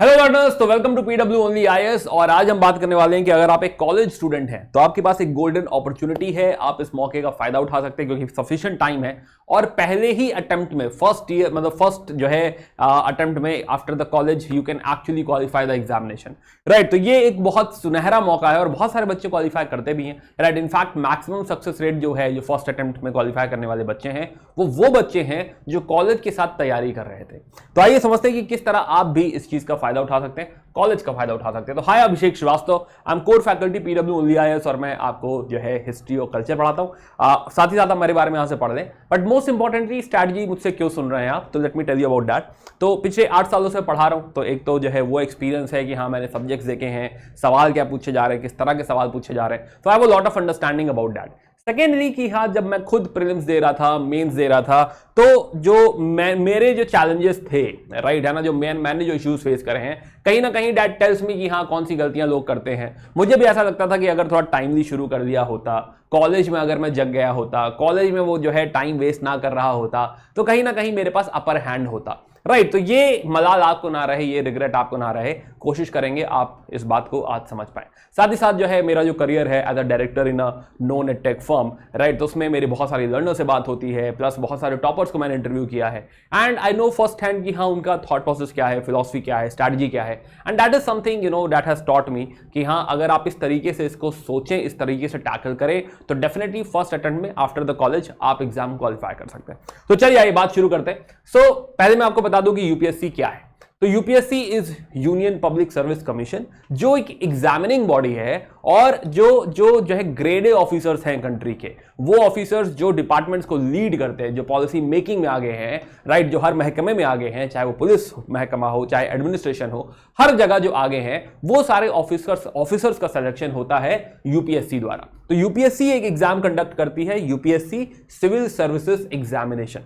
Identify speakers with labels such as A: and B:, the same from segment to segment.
A: Hello learners, तो welcome to PW only IAS. और आज हम बात करने वाले हैं कि अगर आप एक कॉलेज स्टूडेंट हैं तो आपके पास एक गोल्डन अपॉर्चुनिटी है। आप इस मौके का फायदा उठा सकते हैं क्योंकि सफिशिएंट टाइम है और पहले ही अटेम्प्ट में फर्स्ट ईयर मतलब फर्स्ट जो है अटेम्प्ट में after the college you can actually qualify the examination, right. तो ये एक बहुत सुनहरा मौका है और बहुत सारे बच्चे क्वालिफाई करते भी हैं, right. In fact maximum success rate जो है, जो फर्स्ट अटेम्प्ट में क्वालिफाई करने वाले बच्चे हैं वो बच्चे हैं जो कॉलेज के साथ तैयारी कर रहे थे। तो आइए समझते हैं कि किस तरह आप भी इस चीज का फायदा उठा सकते हैं, कॉलेज का फायदा उठा सकते हैं। तो hi, Abhishek Shrivastava, I am core faculty PW only IAS और मैं आपको जो है हिस्ट्री और कल्चर पढ़ाता हूं। साथ ही साथ हमारे बारे में यहां से पढ़ लें, बट मोस्ट इंपॉर्टेंटली स्ट्रैटेजी मुझसे क्यों सुन रहे हैं आप, तो let me tell you about that. तो पिछले 8 सालों से पढ़ा रहा हूं, तो एक तो जो है वो एक्सपीरियंस है कि हाँ मैंने सब्जेक्ट्स देखे हैं, सवाल क्या पूछे जा रहे हैं, किस तरह के सवाल पूछे जा रहे हैं, तो I have a lot of understanding about that. Secondly कि हाँ, जब मैं खुद प्रीलिम्स दे रहा था, मेंस दे रहा था, तो जो मेरे जो चैलेंजेस थे, राइट है ना, जो मैंने जो इश्यूज फेस करे हैं, कहीं ना कहीं दैट टेल्स मी कि हाँ कौन सी गलतियां लोग करते हैं। मुझे भी ऐसा लगता था कि अगर थोड़ा टाइमली शुरू कर दिया होता, कॉलेज में अगर मैं जग गया होता, कॉलेज में वो जो है टाइम वेस्ट ना कर रहा होता, तो कहीं ना कहीं मेरे पास अपर हैंड होता, राइट। तो ये मलाल आपको ना रहे, ये रिग्रेट आपको ना रहे, कोशिश करेंगे आप इस बात को आज समझ पाए। साथ ही साथ जो है मेरा जो करियर है as a director in a known tech firm, right, तो उसमें मेरी बहुत सारी लर्नर से बात होती है, प्लस बहुत सारे टॉपर्स को मैंने इंटरव्यू किया है and I know first hand कि हाँ उनका थॉट प्रोसेस क्या है, फिलॉसफी क्या है, स्ट्रैटेजी क्या है, and that is something you know that has taught me कि हाँ अगर आप इस तरीके से इसको सोचें, इस तरीके से टैकल करें, तो डेफिनेटली फर्स्ट अटेम्प्ट में आफ्टर द कॉलेज आप एग्जाम क्वालिफाई कर सकते हैं। तो चलिए आइए बात शुरू करते हैं। सो पहले मैं आपको बता दूं कि यूपीएससी क्या है। तो UPSC is union public service commission, जो एक एग्जामिनिंग बॉडी है और जो है ग्रेड ए ऑफिसर्स हैं कंट्री के, वो ऑफिसर्स जो डिपार्टमेंट्स को लीड करते हैं, जो पॉलिसी मेकिंग में आगे हैं, राइट, जो हर महकमे में आगे हैं, चाहे वो पुलिस महकमा हो, चाहे एडमिनिस्ट्रेशन हो, हर जगह जो आगे हैं, वो सारे ऑफिसर्स का सिलेक्शन होता है यूपीएससी द्वारा। तो यूपीएससी एक एग्जाम कंडक्ट करती है, यूपीएससी सिविल सर्विसेज एग्जामिनेशन।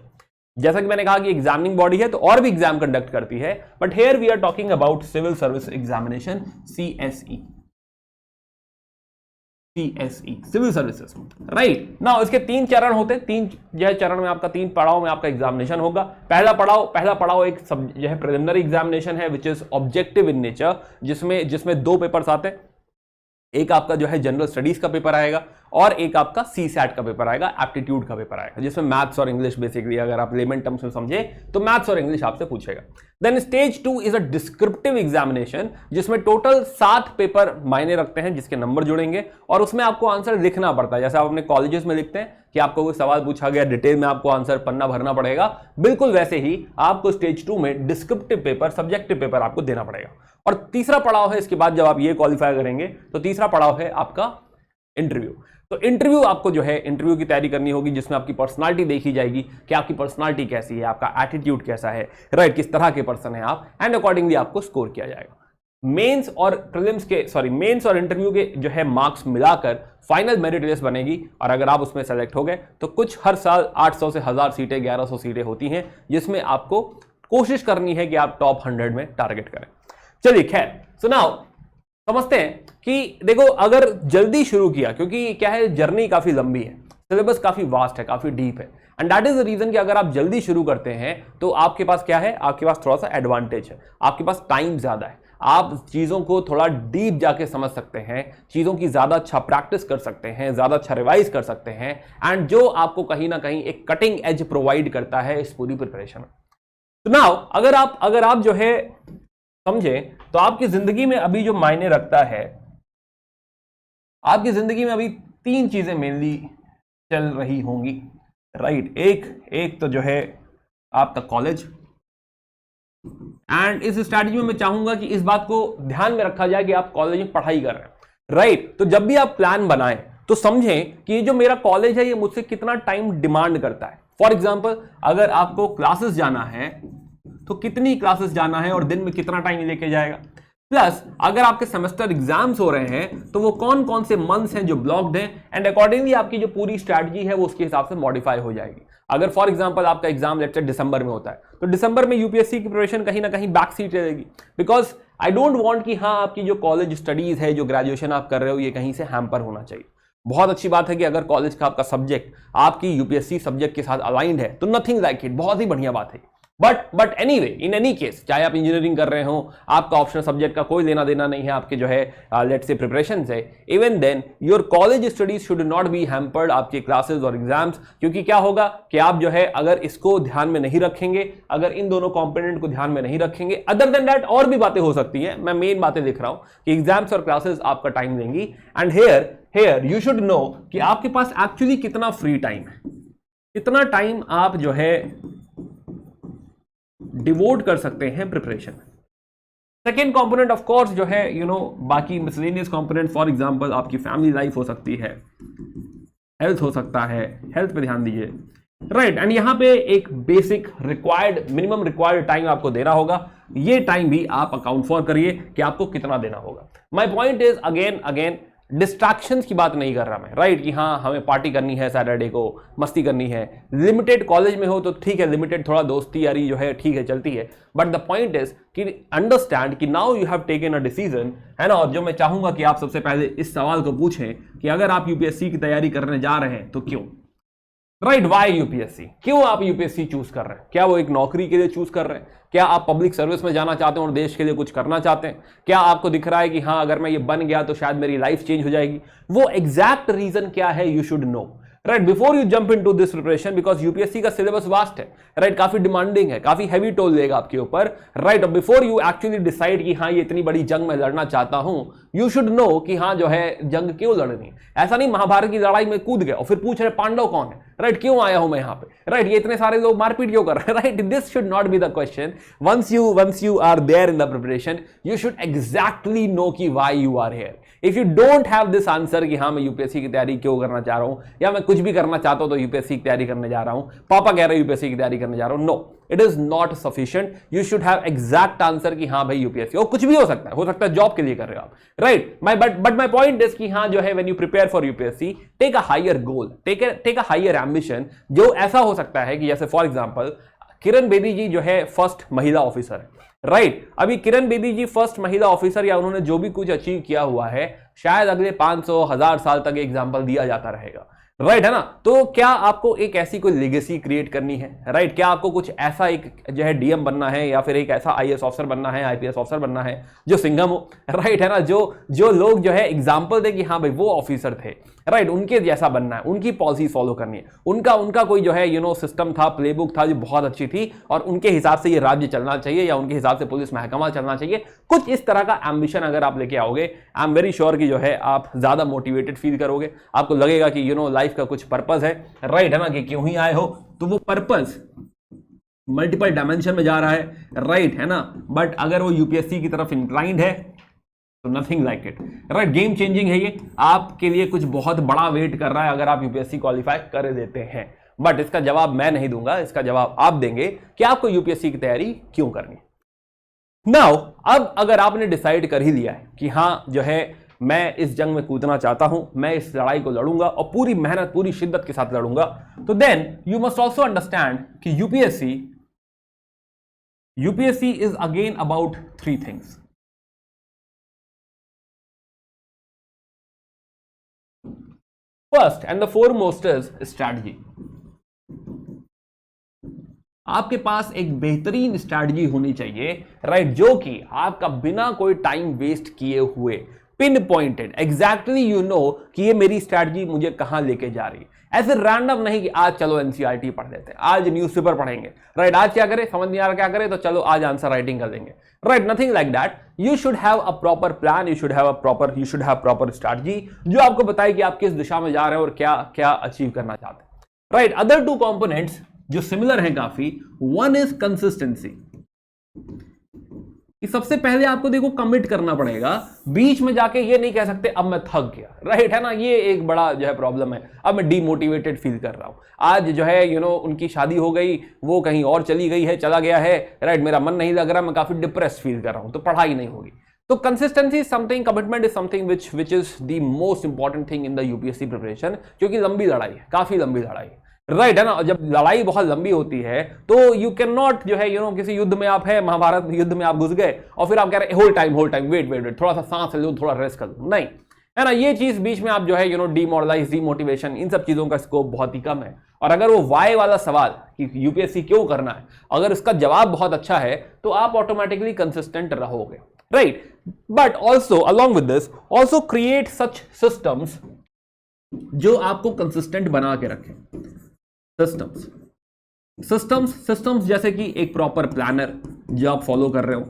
A: जैसा कि मैंने कहा कि एग्जामिनिंग बॉडी है तो और भी एग्जाम कंडक्ट करती है, but here we are talking about civil service examination, CSE, civil services, right. ना इसके 3 चरण होते हैं, 3 जो है चरण में आपका 3 पड़ाव में आपका एग्जामिनेशन होगा। पहला पड़ाव एक जो है प्रिलिमिनरी एग्जामिनेशन है which is objective in nature, जिसमें 2 पेपर्स आते हैं। एक आपका जो है जनरल स्टडीज का पेपर आएगा और एक आपका सीसैट का पेपर आएगा, एप्टीट्यूड का पेपर आएगा, जिसमें मैथ्स और इंग्लिश, बेसिकली अगर आप लेमन टर्म्स में समझे तो मैथ्स और इंग्लिश आपसे पूछेगा। Then stage 2 is a descriptive examination, जिसमें टोटल 7 पेपर मायने रखते हैं, जिसके नंबर जुड़ेंगे और उसमें आपको आंसर लिखना पड़ता है। जैसे आप अपने कॉलेजेस में लिखते हैं कि आपको कोई सवाल पूछा गया, डिटेल में आपको आंसर पन्ना भरना पड़ेगा, बिल्कुल वैसे ही आपको स्टेज 2 में डिस्क्रिप्टिव पेपर, सब्जेक्टिव पेपर आपको देना पड़ेगा। और तीसरा पड़ाव है इसके बाद, जब आप ये क्वालिफाई करेंगे तो तीसरा पड़ाव है आपका इंटरव्यू। तो इंटरव्यू आपको जो है इंटरव्यू की तैयारी करनी होगी, जिसमें आपकी पर्सनालिटी देखी जाएगी कि आपकी पर्सनालिटी कैसी है, आपका एटीट्यूड कैसा है, राइट, किस तरह के पर्सन है आप, एंड अकॉर्डिंगली आपको स्कोर किया जाएगा। मेंस और इंटरव्यू के जो है मार्क्स मिलाकर फाइनल मेरिट लिस्ट बनेगी और अगर आप उसमें सेलेक्ट हो गए तो कुछ हर साल 800 से 1000 सीटें, 1100 सीटें होती हैं, जिसमें आपको कोशिश करनी है कि आप टॉप 100 में टारगेट करें। चलिए खैर, सुनाओ समझते हैं कि देखो अगर जल्दी शुरू किया, क्योंकि क्या है जर्नी काफी लंबी है, सिलेबस काफी वास्ट है, काफी डीप है, and that is the reason कि अगर आप जल्दी शुरू करते हैं तो आपके पास क्या है, आपके पास थोड़ा सा एडवांटेज है, आपके पास टाइम ज्यादा है, आप चीजों को थोड़ा डीप जाके समझ सकते हैं, चीजों की ज्यादा अच्छा प्रैक्टिस कर सकते हैं, ज्यादा अच्छा रिवाइज कर सकते हैं, एंड जो आपको कहीं ना कहीं एक कटिंग एज प्रोवाइड करता है इस पूरी प्रिपरेशन में। तो नाउ अगर आप जो है समझे, तो आपकी जिंदगी में अभी जो मायने रखता है, आपकी जिंदगी में अभी 3 चीजें मेनली चल रही होंगी, राइट। एक तो जो है आपका कॉलेज, एंड इस स्ट्रैटेजी में मैं चाहूंगा कि इस बात को ध्यान में रखा जाए कि आप कॉलेज में पढ़ाई कर रहे हैं, राइट। तो जब भी आप प्लान बनाएं तो समझें कि जो मेरा कॉलेज है ये मुझसे कितना टाइम डिमांड करता है। फॉर एग्जाम्पल, अगर आपको क्लासेस जाना है तो कितनी क्लासेस जाना है और दिन में कितना टाइम लेके जाएगा, प्लस अगर आपके सेमेस्टर एग्जाम्स हो रहे हैं तो वो कौन कौन से मंथ्स हैं जो ब्लॉक्ड हैं, एंड अकॉर्डिंगली आपकी जो पूरी स्ट्रैटेजी है वो उसके हिसाब से मॉडिफाई हो जाएगी। अगर फॉर एग्जांपल आपका एग्जाम लेट्स से दिसंबर में होता है, तो दिसंबर में यूपीएससी की प्रिपरेशन कहीं ना कहीं बैक सीट रहेगी, बिकॉज आई डोंट वांट कि हाँ आपकी जो कॉलेज स्टडीज है, जो ग्रेजुएशन आप कर रहे हो, ये कहीं से हैम्पर होना चाहिए। बहुत अच्छी बात है कि अगर कॉलेज का आपका सब्जेक्ट आपकी यूपीएससी सब्जेक्ट के साथ अलाइंड है तो नथिंग लाइक इट, बहुत ही बढ़िया बात है। But anyway, in any case, चाहे आप इंजीनियरिंग कर रहे हो, आपका ऑप्शनल सब्जेक्ट का कोई लेना देना नहीं है आपके जो है लेट्स से प्रिपरेशन से, even then your college studies should not be hampered, आपके क्लासेस और एग्जाम्स, क्योंकि क्या होगा कि आप जो है अगर इसको ध्यान में नहीं रखेंगे, अगर इन दोनों कंपोनेंट को ध्यान में नहीं रखेंगे, अदर देन दैट और भी बातें हो सकती हैं, मैं मेन बातें लिख रहा हूं कि एग्जाम्स और क्लासेस आपका टाइम लेंगी। And here you should know कि आपके पास एक्चुअली कितना फ्री टाइम है, कितना टाइम आप जो है डिवोट कर सकते हैं प्रिपरेशन में। सेकेंड कंपोनेंट ऑफ कोर्स जो है बाकी मिसलेनियस कंपोनेंट, फॉर एग्जांपल आपकी फैमिली लाइफ हो सकती है, हेल्थ हो सकता है, हेल्थ पे ध्यान दीजिए, राइट। एंड यहां पे एक basic required, minimum required time आपको देना होगा, ये टाइम भी आप अकाउंट फॉर करिए कि आपको कितना देना होगा। My point is again distractions की बात नहीं कर रहा मैं, राइट, कि हाँ हमें पार्टी करनी है, सैटरडे को मस्ती करनी है। लिमिटेड कॉलेज में हो तो ठीक है, लिमिटेड थोड़ा दोस्ती यारी जो है ठीक है चलती है, बट द पॉइंट इज कि अंडरस्टैंड कि now you have taken a decision, है ना। और जो मैं चाहूंगा कि आप सबसे पहले इस सवाल को पूछें कि अगर आप यूपीएससी की तैयारी करने जा रहे हैं तो क्यों, राइट, वाई यूपीएससी, क्यों आप यूपीएससी चूज कर रहे हैं? क्या वो एक नौकरी के लिए चूज कर रहे हैं? क्या आप पब्लिक सर्विस में जाना चाहते हैं और देश के लिए कुछ करना चाहते हैं? क्या आपको दिख रहा है कि हाँ अगर मैं ये बन गया तो शायद मेरी लाइफ चेंज हो जाएगी? वो एग्जैक्ट रीजन क्या है, you should no, right, before you jump into this preparation, because UPSC का सिलेबस वास्ट है, राइट, काफी डिमांडिंग है, काफी हैवी टोल लेगा आपके ऊपर, right. Before you actually decide कि हाँ ये इतनी बड़ी जंग मैं लड़ना चाहता हूं, यू शुड नो कि हाँ जो है जंग क्यों लड़नी। ऐसा नहीं महाभारत की लड़ाई में कूद गए और फिर पूछ रहे पांडव कौन है, राइट, क्यों आया हूं मैं यहां पे, राइट, ये इतने सारे लोग मारपीट क्यों कर रहे हैं, right. This should not be the question. Once you are there in the preparation, you should exactly know कि why you are here. If you don't have this answer कि हाँ मैं यूपीएससी की तैयारी क्यों करना चाह रहा हूं, या मैं कुछ भी करना चाहता हूं तो यूपीएससी की तैयारी करने जा रहा हूं, पापा कह रहे हैं यूपीएससी की तैयारी करने जा रहा हूं, no, it is not sufficient. You should have exact answer कि हाँ भाई यूपीएससी, और कुछ भी हो सकता है जॉब के लिए कर रहे हो आप, right. But my point is कि हाँ जो है when you prepare for UPSC, take a higher goal, take a higher ambition, जो ऐसा हो सकता है कि जैसे फॉर एग्जांपल किरण बेदी जी जो है फर्स्ट महिला ऑफिसर है, राइट। अभी किरण बेदी जी फर्स्ट महिला ऑफिसर, या उन्होंने जो भी कुछ अचीव किया हुआ है, शायद अगले 500,000 साल तक एग्जाम्पल दिया जाता रहेगा, राइट, है ना। तो क्या आपको एक ऐसी कोई लेगेसी क्रिएट करनी है, राइट, क्या आपको कुछ ऐसा एक जो है डीएम बनना है, या फिर एक ऐसा आईएएस ऑफिसर बनना है, आईपीएस ऑफिसर बनना है जो सिंघम हो, राइट, है ना, जो लोग जो है एग्जाम्पल दे कि हाँ भाई वो ऑफिसर थे, राइट, उनके जैसा बनना है, उनकी पॉलिसी फॉलो करनी है, उनका कोई जो है सिस्टम था, प्लेबुक था जो बहुत अच्छी थी, और उनके हिसाब से ये राज्य चलना चाहिए, या उनके हिसाब से पुलिस महकमा चलना चाहिए, कुछ इस तरह का एम्बिशन अगर आप लेके आओगे, आई एम वेरी श्योर कि जो है आप ज्यादा मोटिवेटेड फील करोगे, आपको लगेगा कि लाइफ का कुछ पर्पस है, राइट, है ना, कि क्यों ही आए हो, तो वो पर्पस मल्टीपल डायमेंशन में जा रहा है, राइट, है ना। बट अगर वो यूपीएससी की तरफ इंक्लाइंड है तो nothing like it, right, game changing है ये, आपके लिए कुछ बहुत बड़ा वेट कर रहा है अगर आप यूपीएससी क्वालिफाई कर देते हैं। बट इसका जवाब मैं नहीं दूंगा, इसका जवाब आप देंगे कि आपको यूपीएससी की तैयारी क्यों करनी। नाउ अब अगर आपने डिसाइड कर ही लिया है कि हाँ जो है मैं इस जंग में कूदना चाहता हूं, मैं इस लड़ाई को लड़ूंगा और पूरी मेहनत पूरी शिद्दत के साथ लड़ूंगा, तो then you must also understand कि UPSC is again about 3 things. First and the foremost is strategy. आपके पास एक बेहतरीन स्ट्रैटेजी होनी चाहिए, राइट, जो कि आपका बिना कोई टाइम वेस्ट किए हुए pin pointed, exactly you know कि ये मेरी स्ट्रैटेजी मुझे कहां लेके जा रही है। ऐसे रैंडम नहीं कि आज चलो एनसीईआरटी पढ़ लेते हैं, आज न्यूज़पेपर पढ़ेंगे, राइट, आज क्या करें समझ नहीं आ रहा क्या करें तो चलो आज आंसर राइटिंग कर लेंगे, right, nothing like that. You should have a proper plan, you should have proper strategy जो आपको बताए कि आप किस दिशा में जा रहे हैं और क्या क्या अचीव करना चाहते हैं, राइट। अदर 2 कंपोनेंट्स जो सिमिलर हैं काफी, वन इज कंसिस्टेंसी। सबसे पहले आपको देखो कमिट करना पड़ेगा, बीच में जाके ये नहीं कह सकते अब मैं थक गया, राइट, है ना, ये एक बड़ा जो है प्रॉब्लम है, अब मैं डीमोटिवेटेड फील कर रहा हूं, आज जो है उनकी शादी हो गई, वो कहीं और चली गई है, चला गया है, राइट, मेरा मन नहीं लग रहा, मैं काफी डिप्रेस फील कर रहा हूं, तो पढ़ाई नहीं होगी। तो consistency is something, commitment is something which is the most important thing in the UPSC preparation, क्योंकि लंबी लड़ाई है, काफी लंबी लड़ाई है, राइट, है ना। जब लड़ाई बहुत लंबी होती है तो यू कैन नॉट जो है किसी युद्ध में आप है, महाभारत युद्ध में आप घुस गए और फिर आप कह रहे होल्ड टाइम वेट, थोड़ा सा सांस ले लो, थोड़ा रेस्ट कर लो, नहीं, है ना। ये चीज बीच में आप जो है डिमोरलाइज, डिमोटिवेशन, इन सब चीजों का स्कोप बहुत ही कम है। और अगर वो वाई वाला सवाल कि यूपीएससी क्यों करना है, अगर इसका जवाब बहुत अच्छा है तो आप ऑटोमेटिकली कंसिस्टेंट रहोगे, right. But also along with this also create such systems जो आपको कंसिस्टेंट बना के रखें। सिस्टम्स जैसे कि एक प्रॉपर प्लानर जो आप फॉलो कर रहे हो,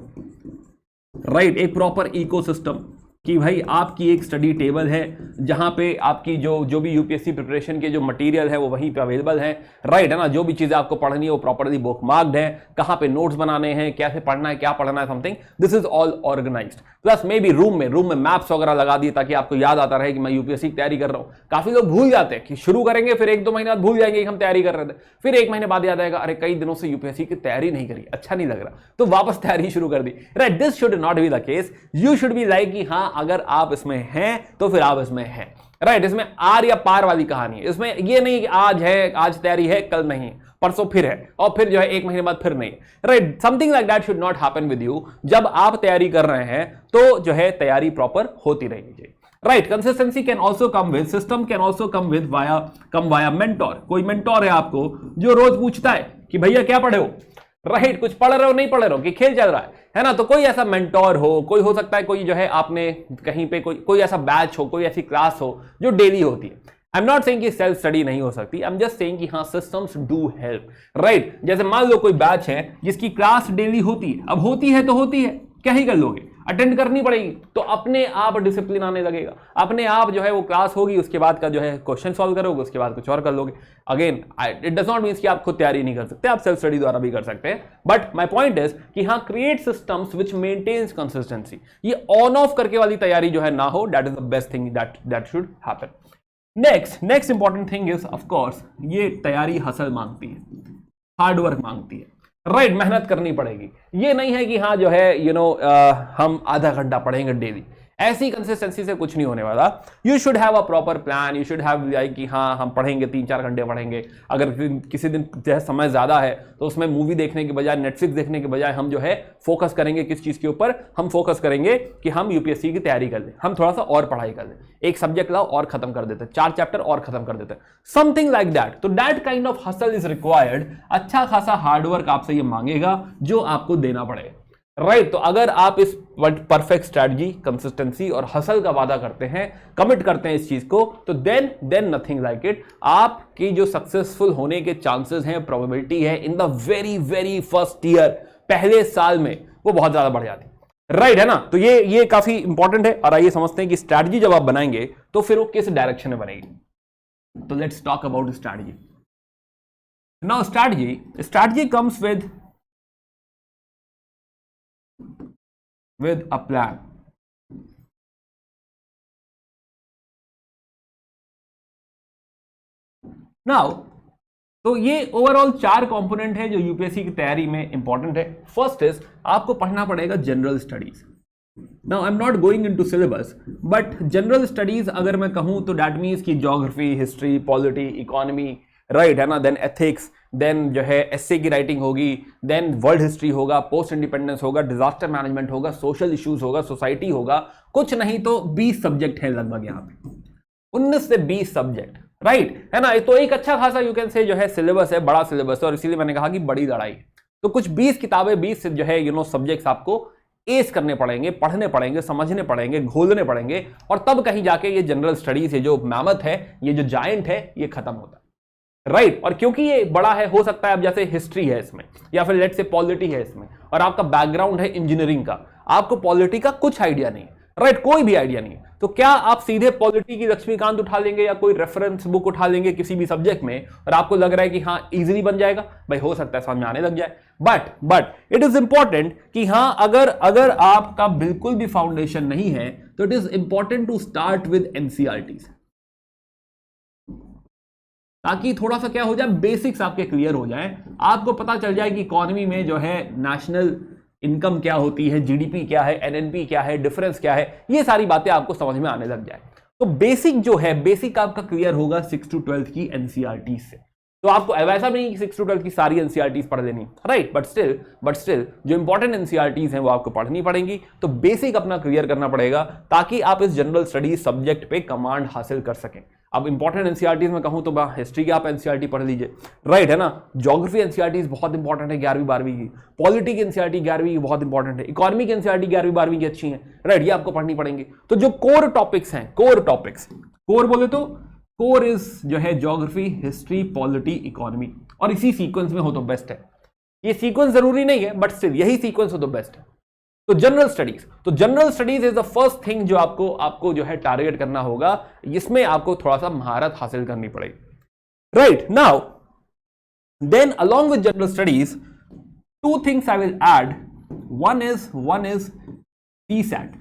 A: राइट। एक प्रॉपर इकोसिस्टम कि भाई आपकी एक स्टडी टेबल है जहां पे आपकी जो भी यूपीएससी प्रिपरेशन के जो मटेरियल है वो वहीं पे अवेलेबल है, राइट, है ना। जो भी चीजें आपको पढ़नी है वो प्रॉपर्ली बुक मार्क्ड है, कहां पे नोट्स बनाने हैं, कैसे पढ़ना है, क्या पढ़ना है, something this is all organised. Plus maybe room में मैप्स वगैरह लगा दिए ताकि आपको याद आता रहे कि मैं यूपीएससी की तैयारी कर रहा हूं। काफी लोग भूल जाते हैं कि शुरू करेंगे, फिर 1-2 महीने बाद भूल जाएंगे कि हम तैयारी कर रहे थे, फिर 1 महीने बाद याद आएगा अरे कई दिनों से यूपीएससी की तैयारी नहीं करी, अच्छा नहीं लग रहा, तो वापस तैयारी शुरू कर दी, right. This should not be the case. You should be like कि हाँ अगर आप इसमें हैं तो फिर आप इसमें हैं, राइट। इसमें आर या पार वाली कहानी है। इसमें ये नहीं कि आज है, आज तैयारी है, कल नहीं, परसों फिर है, और फिर जो है 1 महीने बाद फिर नहीं, right. Something like that should not happen with you. जब आप तैयारी कर रहे हैं तो जो है तैयारी प्रॉपर होती रहनी चाहिए, right. Consistency can also come with, system can also come with via mentor. कोई मेंटोर है आपको जो रोज पूछता है कि भैया क्या पढ़े हो, राइट, कुछ पढ़ रहे हो, नहीं पढ़ रहे हो, कि खेल चल रहा है ना। तो कोई ऐसा मेंटोर हो, कोई हो सकता है कोई जो है आपने कहीं पे कोई ऐसा बैच हो, कोई ऐसी क्लास हो जो डेली होती है। आई एम नॉट सेइंग कि सेल्फ स्टडी नहीं हो सकती, आई एम जस्ट सेइंग कि हाँ सिस्टम्स डू हेल्प, राइट। जैसे मान लो कोई बैच है जिसकी क्लास डेली होती है, अब होती है तो होती है, क्या ही कर लोगे, अटेंड करनी पड़ेगी, तो अपने आप डिसिप्लिन आने लगेगा, अपने आप जो है वो क्लास होगी, उसके बाद का जो है क्वेश्चन सॉल्व करोगे, उसके बाद कुछ और कर लोगे। Again it does not means कि आप खुद तैयारी नहीं कर सकते, आप सेल्फ स्टडी द्वारा भी कर सकते हैं, बट माय पॉइंट इज कि हाँ create systems which maintains consistency. ये ऑन ऑफ करके वाली तैयारी जो है ना हो, that is the best thing that should happen. Next important thing is of course ये तैयारी हसल मांगती है, हार्ड वर्क मांगती है, राइट। मेहनत करनी पड़ेगी। ये नहीं है कि हाँ जो है हम आधा घंटा पढ़ेंगे डेली, ऐसी कंसिस्टेंसी से कुछ नहीं होने वाला। You should have a proper plan, you should have like कि हाँ हम पढ़ेंगे 3-4 घंटे पढ़ेंगे। अगर किसी दिन जो है समय ज्यादा है तो उसमें मूवी देखने के बजाय, नेटफ्लिक्स देखने के बजाय हम जो है फोकस करेंगे किस चीज के ऊपर, हम फोकस करेंगे कि हम यूपीएससी की तैयारी कर लें, हम थोड़ा सा और पढ़ाई कर लें, एक सब्जेक्ट लाओ और खत्म कर देते, 4 चैप्टर और खत्म कर देते, समथिंग लाइक दैट। तो that kind of hustle is required. अच्छा खासा हार्डवर्क आपसे ये मांगेगा जो आपको देना पड़ेगा, राइट। तो अगर आप इस परफेक्ट स्ट्रैटेजी, कंसिस्टेंसी और हसल का वादा करते हैं, कमिट करते हैं इस चीज को, तो देन नथिंग लाइक इट, आपकी जो सक्सेसफुल होने के चांसेस हैं, प्रोबेबिलिटी है in the very very first year, पहले साल में, वो बहुत ज्यादा बढ़ जाती है, राइट, है ना। तो ये काफी इंपॉर्टेंट है। और आइए समझते हैं कि स्ट्रैटेजी जब आप बनाएंगे तो फिर वो किस डायरेक्शन में बनेगी। तो let's talk about strategy. Now strategy comes with a plan. Now, तो ये ओवरऑल 4 कंपोनेंट है जो यूपीएससी की तैयारी में इंपॉर्टेंट है। फर्स्ट इज आपको पढ़ना पड़ेगा general studies. Now I am not going into syllabus, but general studies अगर मैं कहूं तो दैट मीन्स की geography, history, polity, economy, right, है ना, देन एथिक्स, देन जो है एसए की राइटिंग होगी, देन वर्ल्ड हिस्ट्री होगा, पोस्ट इंडिपेंडेंस होगा, डिजास्टर मैनेजमेंट होगा, सोशल इश्यूज होगा, सोसाइटी होगा, कुछ नहीं तो 20 सब्जेक्ट है लगभग, यहाँ पे 19 से 20 सब्जेक्ट, राइट, है ना। तो एक अच्छा खासा यू कैन से जो है सिलेबस है, बड़ा सिलेबस है, और इसीलिए मैंने कहा कि बड़ी लड़ाई। तो कुछ 20 किताबें, 20 जो है सब्जेक्ट्स आपको एस करने पड़ेंगे, पढ़ने पड़ेंगे, समझने पड़ेंगे, घोलने पड़ेंगे, और तब कहीं जाके ये जनरल स्टडीज, ये जो मैमथ है, ये जो जायंट है, ये खत्म होता है, राइट। और क्योंकि ये बड़ा है, हो सकता है अब जैसे हिस्ट्री है इसमें, या फिर लेट्स से पॉलिटी है इसमें, और आपका बैकग्राउंड है इंजीनियरिंग का, आपको पॉलिटी का कुछ आइडिया नहीं है, राइट, कोई भी आइडिया नहीं है, तो क्या आप सीधे पॉलिटी की लक्ष्मीकांत उठा लेंगे या कोई रेफरेंस बुक उठा लेंगे किसी भी सब्जेक्ट में, और आपको लग रहा है कि हाँ इजीली बन जाएगा? भाई हो सकता है समझ में आने लग जाए, बट इट इज इंपॉर्टेंट कि हाँ अगर आपका बिल्कुल भी फाउंडेशन नहीं है तो it is important to start with NCERTs, ताकि थोड़ा सा क्या हो जाए, बेसिक्स आपके क्लियर हो जाए, आपको पता चल जाए कि इकोनॉमी में जो है नेशनल इनकम क्या होती है, जीडीपी क्या है, एनएनपी क्या है, डिफरेंस क्या है, ये सारी बातें आपको समझ में आने लग जाए। तो बेसिक जो है, बेसिक आपका क्लियर होगा 6 to 12 की एनसीईआरटी से, तो आपको वैसा भी नहीं कि 6 to 12 की सारी एनसीईआरटीज पढ़ लेनी, राइट, बट स्टिल जो इंपॉर्टेंट एनसीईआरटीज हैं वो आपको पढ़नी पड़ेंगी। तो बेसिक अपना क्लियर करना पड़ेगा ताकि आप इस जनरल स्टडीज सब्जेक्ट पे कमांड हासिल कर सकें। अब इंपॉर्टेंट एनसीईआरटीज में कहूं तो हिस्ट्री की आप एनसीईआरटी पढ़ लीजिए, राइट, है ना। ज्योग्राफी एनसीईआरटीज बहुत इंपॉर्टेंट है 11वीं 12वीं की। पॉलिटी की एनसीईआरटी 11वीं की बहुत इंपॉर्टेंट है। इकोनॉमी की एनसीईआरटी 11वीं 12वीं की अच्छी है, राइट, ये आपको पढ़नी पड़ेंगी। तो जो कोर टॉपिक्स हैं, कोर बोले तो कोर इज जो है ज्योग्राफी, हिस्ट्री, पॉलिटी, इकोनॉमी, और इसी सीक्वेंस में हो तो बेस्ट है। ये सीक्वेंस जरूरी नहीं है बट स्टिल यही सीक्वेंस हो तो बेस्ट है। तो general studies is the first thing जो आपको जो है टारगेट करना होगा, जिसमें आपको थोड़ा सा महारत हासिल करनी पड़ेगी, right. Now then along with general studies 2 things I will add. One is CSAT,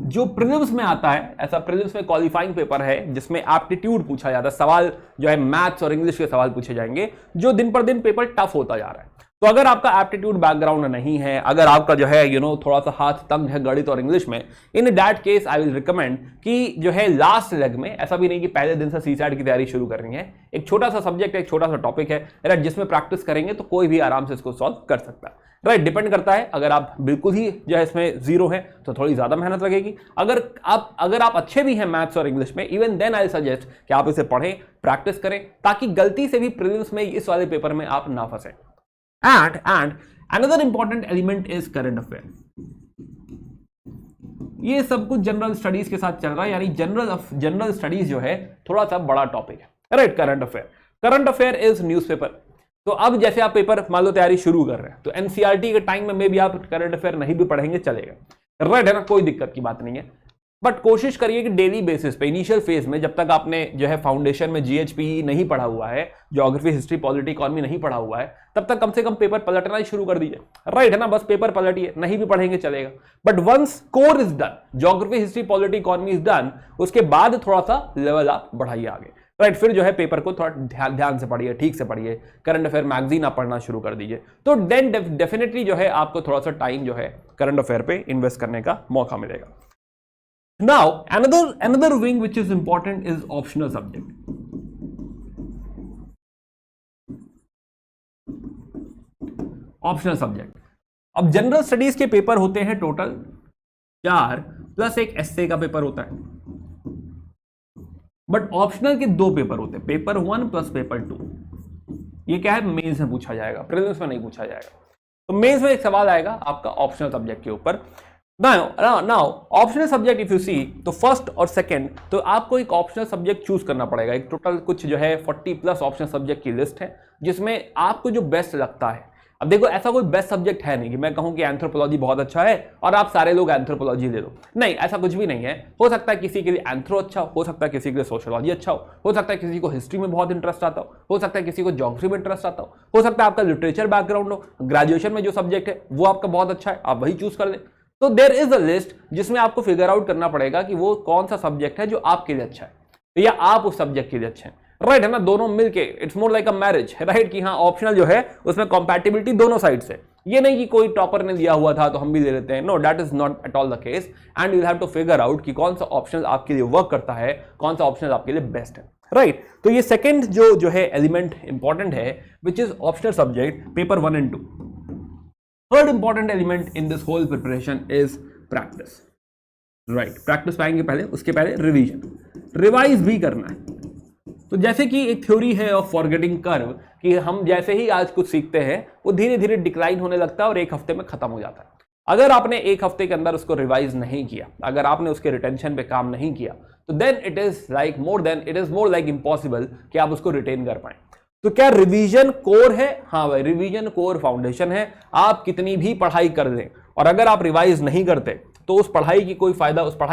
A: जो प्रीलिम्स में आता है। ऐसा प्रीलिम्स में क्वालिफाइंग पेपर है जिसमें एप्टीट्यूड पूछा जाता है, सवाल जो है मैथ्स और इंग्लिश के सवाल पूछे जाएंगे, जो दिन पर दिन पेपर टफ होता जा रहा है। तो अगर आपका एप्टीट्यूड बैकग्राउंड नहीं है, अगर आपका जो है थोड़ा सा हाथ तंग है गणित और इंग्लिश में, in that case I will recommend कि जो है लास्ट लेग में, ऐसा भी नहीं कि पहले दिन से सीसैट की तैयारी शुरू करनी है, एक छोटा सा सब्जेक्ट है, एक छोटा सा टॉपिक है, राइट, जिसमें प्रैक्टिस करेंगे तो कोई भी आराम से इसको सॉल्व कर सकता है, राइट। डिपेंड करता है, अगर आप बिल्कुल ही जो है इसमें जीरो है तो थोड़ी ज्यादा मेहनत लगेगी। अगर आप अच्छे भी हैं मैथ्स और इंग्लिश में, इवन देन आई सजेस्ट कि आप इसे पढ़ें, प्रैक्टिस करें, ताकि गलती से भी प्रीलिम्स में इस वाले पेपर में आप ना फंसे। And another important element is current affair. ये सब कुछ जनरल स्टडीज के साथ चल रहा है, यानी जनरल स्टडीज जो है थोड़ा सा बड़ा टॉपिक है, right. Current affair is newspaper. तो अब जैसे आप पेपर मान लो तैयारी शुरू कर रहे हैं, तो एनसीईआरटी के टाइम में भी आप करंट अफेयर नहीं भी पढ़ेंगे चलेगा, राइट, है ना, कोई दिक्कत की बात नहीं है। बट कोशिश करिए कि डेली बेसिस पे, इनिशियल फेज में, जब तक आपने जो है फाउंडेशन में जीएचपी नहीं पढ़ा हुआ है, ज्योग्राफी, हिस्ट्री, पॉलिटी, इकोनॉमी नहीं पढ़ा हुआ है, तब तक कम से कम पेपर पलटना ही शुरू कर दीजिए, राइट, है ना। बस पेपर पलटिए, नहीं भी पढ़ेंगे चलेगा। But once core is done, geography, history, polity, economy is done, उसके बाद थोड़ा सा लेवल आप बढ़ाइए आगे, राइट। फिर जो है पेपर को थोड़ा ध्यान से पढ़िए, ठीक से पढ़िए, करंट अफेयर मैगजीन आप पढ़ना शुरू कर दीजिए। तो देन डेफिनेटली जो है आपको थोड़ा सा टाइम जो है करंट अफेयर पे इन्वेस्ट करने का मौका मिलेगा। Now, another wing which is important is optional subject. Optional subject. अब जनरल स्टडीज के पेपर होते हैं टोटल 4 प्लस एक एस्से का पेपर होता है। बट ऑप्शनल के 2 पेपर होते हैं, पेपर 1 प्लस पेपर 2। ये क्या है, मेंस में पूछा जाएगा, प्रीलिम्स में नहीं पूछा जाएगा। तो मेंस में एक सवाल आएगा आपका ऑप्शनल सब्जेक्ट के ऊपर। Now, optional subject if you see, तो फर्स्ट और सेकंड, तो आपको एक ऑप्शनल सब्जेक्ट चूज करना पड़ेगा। एक टोटल कुछ जो है 40 प्लस ऑप्शनल सब्जेक्ट की लिस्ट है, जिसमें आपको जो बेस्ट लगता है। अब देखो, ऐसा कोई बेस्ट सब्जेक्ट है नहीं कि मैं कहूं कि एंथ्रोपोलॉजी बहुत अच्छा है और आप सारे लोग एंथ्रोपोलॉजी ले लो, नहीं, ऐसा कुछ भी नहीं है। हो सकता है किसी के लिए एंथ्रो अच्छा हो सकता है किसी के लिए सोशियोलॉजी अच्छा हो सकता है किसी को हिस्ट्री में बहुत इंटरेस्ट आता हो सकता है किसी को ज्योग्राफी में इंटरेस्ट आता हो सकता है आपका लिटरेचर बैकग्राउंड हो, ग्रेजुएशन में जो सब्जेक्ट है वो आपका बहुत अच्छा है, आप वही चूज कर ले। तो देयर इज अ लिस्ट जिसमें आपको फिगर आउट करना पड़ेगा कि वो कौन सा सब्जेक्ट है जो आपके लिए अच्छा है, या आप उस सब्जेक्ट के लिए अच्छे हैं, राइट, है ना। दोनों मिलके it's more like a marriage, right, कि हाँ ऑप्शनल जो है उसमें कंपैटिबिलिटी दोनों साइड से। ये नहीं कि कोई टॉपर ने दिया हुआ था तो हम भी ले लेते हैं, no, that is not at all the case. And you have to figure out कि कौन सा ऑप्शनल आपके लिए वर्क करता है, कौन सा ऑप्शनल आपके लिए बेस्ट है, राइट। तो ये सेकंड जो है एलिमेंट इंपॉर्टेंट है, which is optional subject, paper 1 and 2। Third important element in this whole preparation is practice, right. Practice पाएंगे पहले, उसके पहले रिवीजन, रिवाइज भी करना है। तो जैसे कि एक थ्योरी है ऑफ फॉरगेटिंग कर्व, कि हम जैसे ही आज कुछ सीखते हैं वो धीरे धीरे डिक्लाइन होने लगता है और 1 हफ्ते में खत्म हो जाता है। अगर आपने 1 हफ्ते के अंदर उसको रिवाइज नहीं किया, अगर आपने उसके रिटेंशन पे काम नहीं किया, तो then it is more like impossible कि आप उसको रिटेन कर पाए। तो क्या रिवीजन कोर है? हाँ भाई, रिवीजन कोर फाउंडेशन है। आप कितनी भी पढ़ाई कर दें और अगर आप रिवाइज नहीं करते तो उस पढ़ाई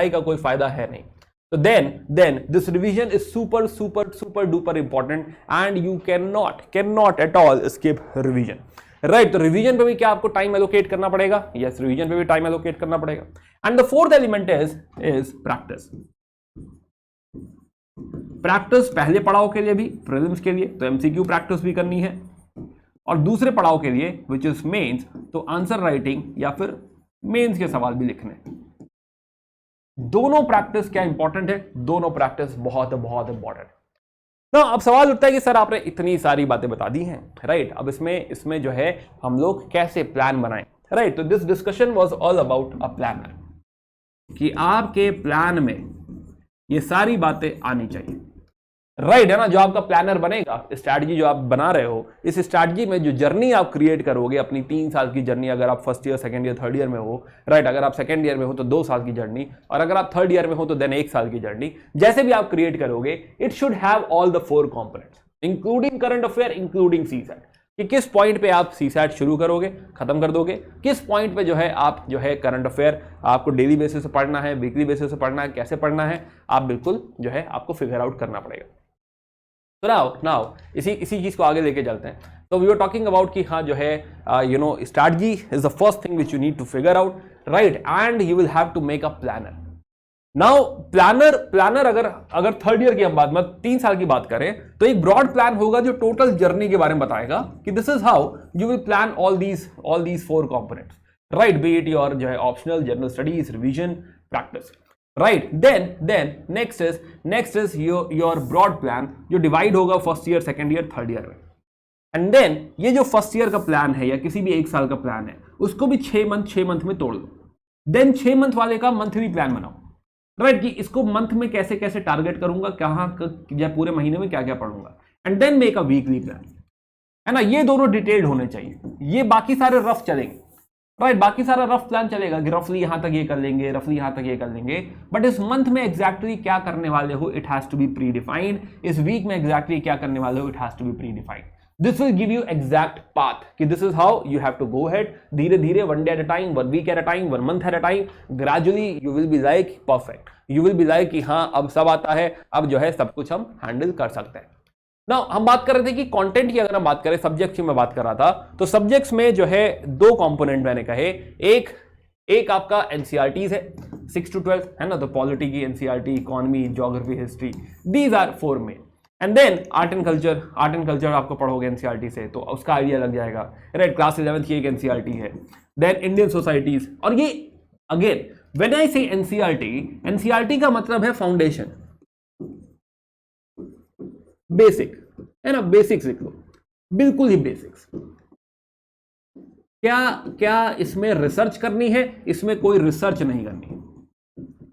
A: का कोई फायदा है नहीं। तो then this revision is super duper important and you can not at all skip revision, right. तो रिवीजन पे भी क्या आपको टाइम एलोकेट करना पड़ेगा? यस, रिवीजन पे भी टाइम एलोकेट करना पड़ेगा। And the fourth element is practice. Practice पहले पड़ाव के लिए भी, प्रीलिम्स के लिए तो एमसीक्यू प्रैक्टिस भी करनी है, और दूसरे पड़ाव के लिए विच इज मेंस, तो आंसर राइटिंग या फिर मेंस के सवाल भी लिखने। दोनों प्रैक्टिस क्या इंपॉर्टेंट है? दोनों प्रैक्टिस बहुत इंपॉर्टेंट। ना अब सवाल उठता है कि सर आपने इतनी सारी बातें बता दी हैं, राइट, अब इसमें जो है हम लोग कैसे प्लान बनाएं, राइट। तो this discussion was all about a planner, कि आपके प्लान में ये सारी बातें आनी चाहिए, राइट, है ना। जो आपका प्लानर बनेगा, स्ट्रैटेजी जो आप बना रहे हो, इस स्ट्रैटेजी में जो जर्नी आप क्रिएट करोगे अपनी 3 साल की जर्नी, अगर आप first year, second year, third year में हो, राइट, अगर आप सेकंड ईयर में हो तो 2 साल की जर्नी, और अगर आप थर्ड ईयर में हो तो देन 1 साल की जर्नी, जैसे भी आप क्रिएट करोगे, it should have all the 4 components including current affair, including CSAT, कि किस पॉइंट पे आप सीसैट शुरू करोगे, खत्म कर दोगे, किस पॉइंट पे जो है आप जो है करंट अफेयर आपको डेली बेसिस से पढ़ना है, वीकली बेसिस से पढ़ना है, कैसे पढ़ना है, आप बिल्कुल जो है आपको फिगर आउट करना पड़ेगा। तो नाउ इसी चीज को आगे लेके चलते हैं। तो वी आर टॉकिंग अबाउट कि हाँ जो है strategy is the first thing which you need to figure out, right, and you will have to make a planner. Now planner अगर थर्ड ईयर की हम बात, मतलब 3 साल की बात करें, तो एक ब्रॉड प्लान होगा जो टोटल जर्नी के बारे में बताएगा कि this is how you will plan all these 4 components, right, B it your जो है optional, general studies, revision, practice, right, then next is your broad plan जो डिवाइड होगा first year, second year, third year में। And then ये जो first year का plan है या किसी भी 1 साल का प्लान है, उसको भी 6 मंथ में तोड़ दो। देन 6 मंथ वाले का मंथली प्लान बनाओ, राइट, कि इसको मंथ में कैसे कैसे टारगेट करूंगा, कहाँ या पूरे महीने में क्या क्या पढ़ूंगा, and then make a weekly plan, है ना। ये दोनों डिटेल्ड होने चाहिए, ये बाकी सारे रफ चलेंगे, राइट, बाकी सारा रफ प्लान चलेगा कि रफली यहां तक ये कर लेंगे, रफली यहां तक ये कर लेंगे, बट इस मंथ में एग्जैक्टली क्या करने वाले हो, it has to be predefined. इस वीक में एग्जैक्टली क्या करने वाले हो, it has to be predefined. This will give you exact path कि this is how you have to go ahead, धीरे धीरे, 1 day at a time, 1 week at a time, 1 month at a time, gradually you will be like perfect, you will be like कि हाँ अब सब आता है, अब जो है सब कुछ हम हैंडल कर सकते हैं। नाउ हम बात कर रहे थे कि कंटेंट की अगर हम बात करें, सब्जेक्ट की मैं बात कर रहा था, तो सब्जेक्ट्स में जो है 2 कंपोनेंट मैंने कहे, एक आपका एनसीईआरटीज है 6 to 12, है ना, तो पॉलिटी की NCERT, economy, geography, history, these are 4 main. And then art and culture आपको पढ़ोगे एनसीईआरटी से, तो उसका आइडिया लग जाएगा, राइट, क्लास 11th की एक एनसीईआरटी है। देन इंडियन सोसाइटीज, और ये अगेन व्हेन आई से एनसीईआरटी का मतलब है फाउंडेशन, बेसिक, है ना, बेसिक्स लिख लो, बिल्कुल ही बेसिक्स। क्या इसमें रिसर्च करनी है, इसमें कोई रिसर्च नहीं करनी,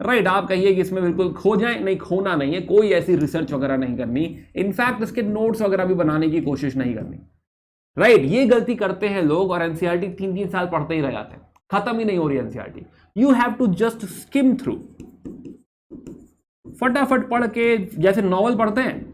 A: राइट, आप कहिए कि इसमें बिल्कुल खो जाए, नहीं, खोना नहीं है, कोई ऐसी रिसर्च वगैरह नहीं करनी, इनफैक्ट इसके नोट्स वगैरह भी बनाने की कोशिश नहीं करनी, राइट। ये गलती करते हैं लोग और एनसीईआरटी 3-3 साल पढ़ते ही रह जाते हैं, खत्म ही नहीं हो रही NCERT. You have to just skim through, फटाफट पढ़ के, जैसे नॉवल पढ़ते हैं,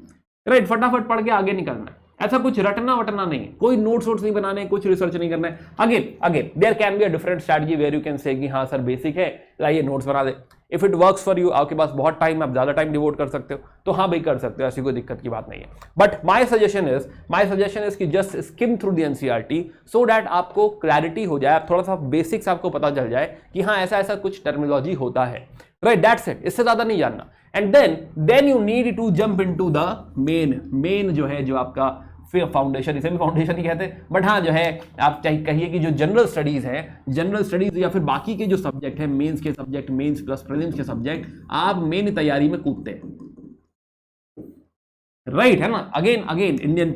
A: राइट, फटाफट पढ़ के आगे निकलना है, ऐसा कुछ रटना वटना नहीं है, कोई नोट्स नहीं बनाने, कुछ रिसर्च नहीं करना है। Again there can be a different strategy where you can say कि हाँ सर बेसिक है, लाइए नोट्स बना दे। If it works for you, आपके पास बहुत टाइम, आप ज्यादा टाइम डिवोट कर सकते हो, तो हाँ भाई कर सकते हो, ऐसी कोई दिक्कत की बात नहीं है। बट माई सजेशन इज कि just skim through the NCERT so that आपको क्लैरिटी हो जाए, थोड़ा सा बेसिक्स आपको पता चल जाए कि हाँ ऐसा कुछ टर्मिनोलॉजी होता है, राइट, दैट्स इट, इससे ज्यादा नहीं जानना। And then you need to jump into the main जो है, जो आपका फाउंडेशन, इसे भी फाउंडेशन ही कहते हैं, बट हाँ जो है आप कहिए कि जो जनरल स्टडीज या फिर बाकी के जो सब्जेक्ट है, मेंस के सब्जेक्ट, मेंस प्लस प्रीलिम्स के सब्जेक्ट, आप मेन तैयारी में कूदते हैं, राइट, है ना। Again Indian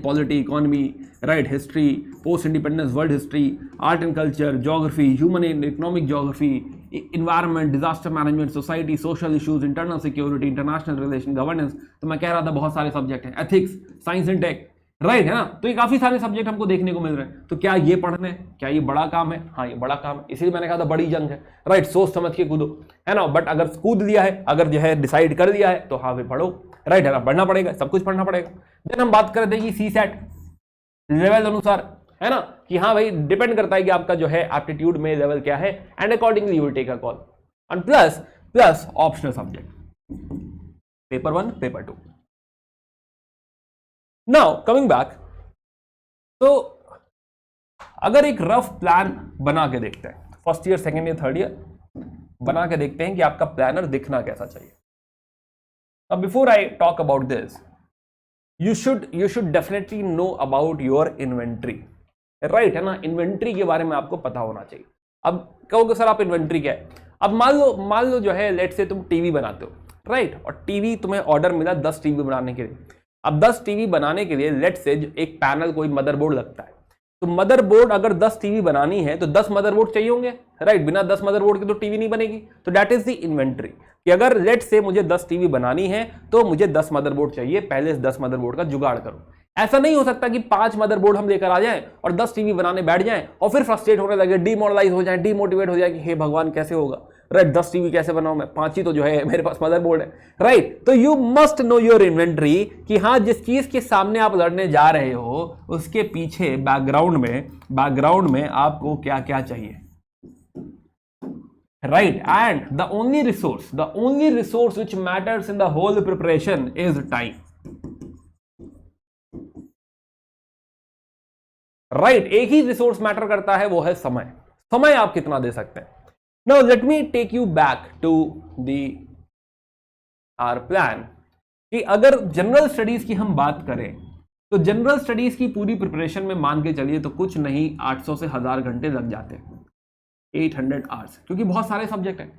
A: polity, economy, right, history, post independence world history, art and culture, geography, human and economic geography, environment, disaster management, society, social issues, internal security, international relation, governance, तो मैं कह रहा था बहुत सारे सब्जेक्ट हैं, ethics, science and tech, right, है ना। तो ये काफी सारे सब्जेक्ट हमको देखने को मिल रहे हैं। तो क्या ये पढ़ने, क्या ये बड़ा काम है? हाँ ये बड़ा काम है, इसीलिए मैंने कहा था बड़ी जंग है, राइट, सोच समझ के कूदो, है ना। बट अगर कूद दिया है, अगर जो है डिसाइड कर दिया है, तो हाँ भाई पढ़ो, राइट, है ना, पढ़ना पड़ेगा, सब कुछ पढ़ना पड़ेगा। देन हम बात कर रहे थे कि सीसैट लेवल अनुसार, है ना, कि हाँ भाई डिपेंड करता है कि आपका जो है एप्टीट्यूड में लेवल क्या है, and accordingly you will take a call. And plus optional subject, paper 1, paper 2। Now coming back, तो अगर एक रफ प्लान बना के देखते हैं, first year, second year, third year बना के देखते हैं कि आपका प्लानर दिखना कैसा चाहिए। अब before I talk about this, you should definitely know about your inventory, right, है ना। इन्वेंट्री के बारे में आपको पता होना चाहिए। अब कहोगे सर आप इन्वेंट्री क्या है? अब मान लो जो है लेट से तुम टीवी बनाते हो, राइट। और टीवी तुम्हें ऑर्डर मिला 10 टीवी बनाने के लिए। अब 10 टीवी बनाने के लिए लेट्स से एक पैनल कोई मदरबोर्ड लगता है, तो मदरबोर्ड अगर 10 टीवी बनानी है तो 10 मदरबोर्ड चाहिए होंगे, राइट। बिना 10 मदरबोर्ड के तो टीवी नहीं बनेगी। तो दैट इज द इन्वेंट्री कि अगर लेट्स से मुझे 10 टीवी बनानी है तो मुझे 10 मदरबोर्ड चाहिए, पहले इस 10 मदरबोर्ड का जुगाड़ करो। ऐसा नहीं हो सकता कि 5 मदरबोर्ड हम लेकर आ जाएं और 10 टीवी बनाने बैठ जाएं और फिर फ्रस्ट्रेट होने लगे, डिमोरलाइज हो जाए, डिमोटिवेट हो जाए कि हे भगवान कैसे होगा, राइट। 10 टीवी कैसे बनाऊं मैं, 5 ही तो जो है मेरे पास मदरबोर्ड है, राइट। तो you must know your inventory कि हाँ जिस चीज के सामने आप लड़ने जा रहे हो उसके पीछे बैकग्राउंड में आपको क्या क्या चाहिए, right. And the only resource which matters in the whole preparation is time, right. एक ही रिसोर्स मैटर करता है, वो है समय। समय आप कितना दे सकते हैं। Now let me take you back to the our plan कि अगर जनरल स्टडीज की हम बात करें तो जनरल स्टडीज की पूरी प्रिपरेशन में मान के चलिए तो कुछ नहीं 800 से 1000 घंटे लग जाते हैं, 800 आवर्स, क्योंकि बहुत सारे सब्जेक्ट हैं।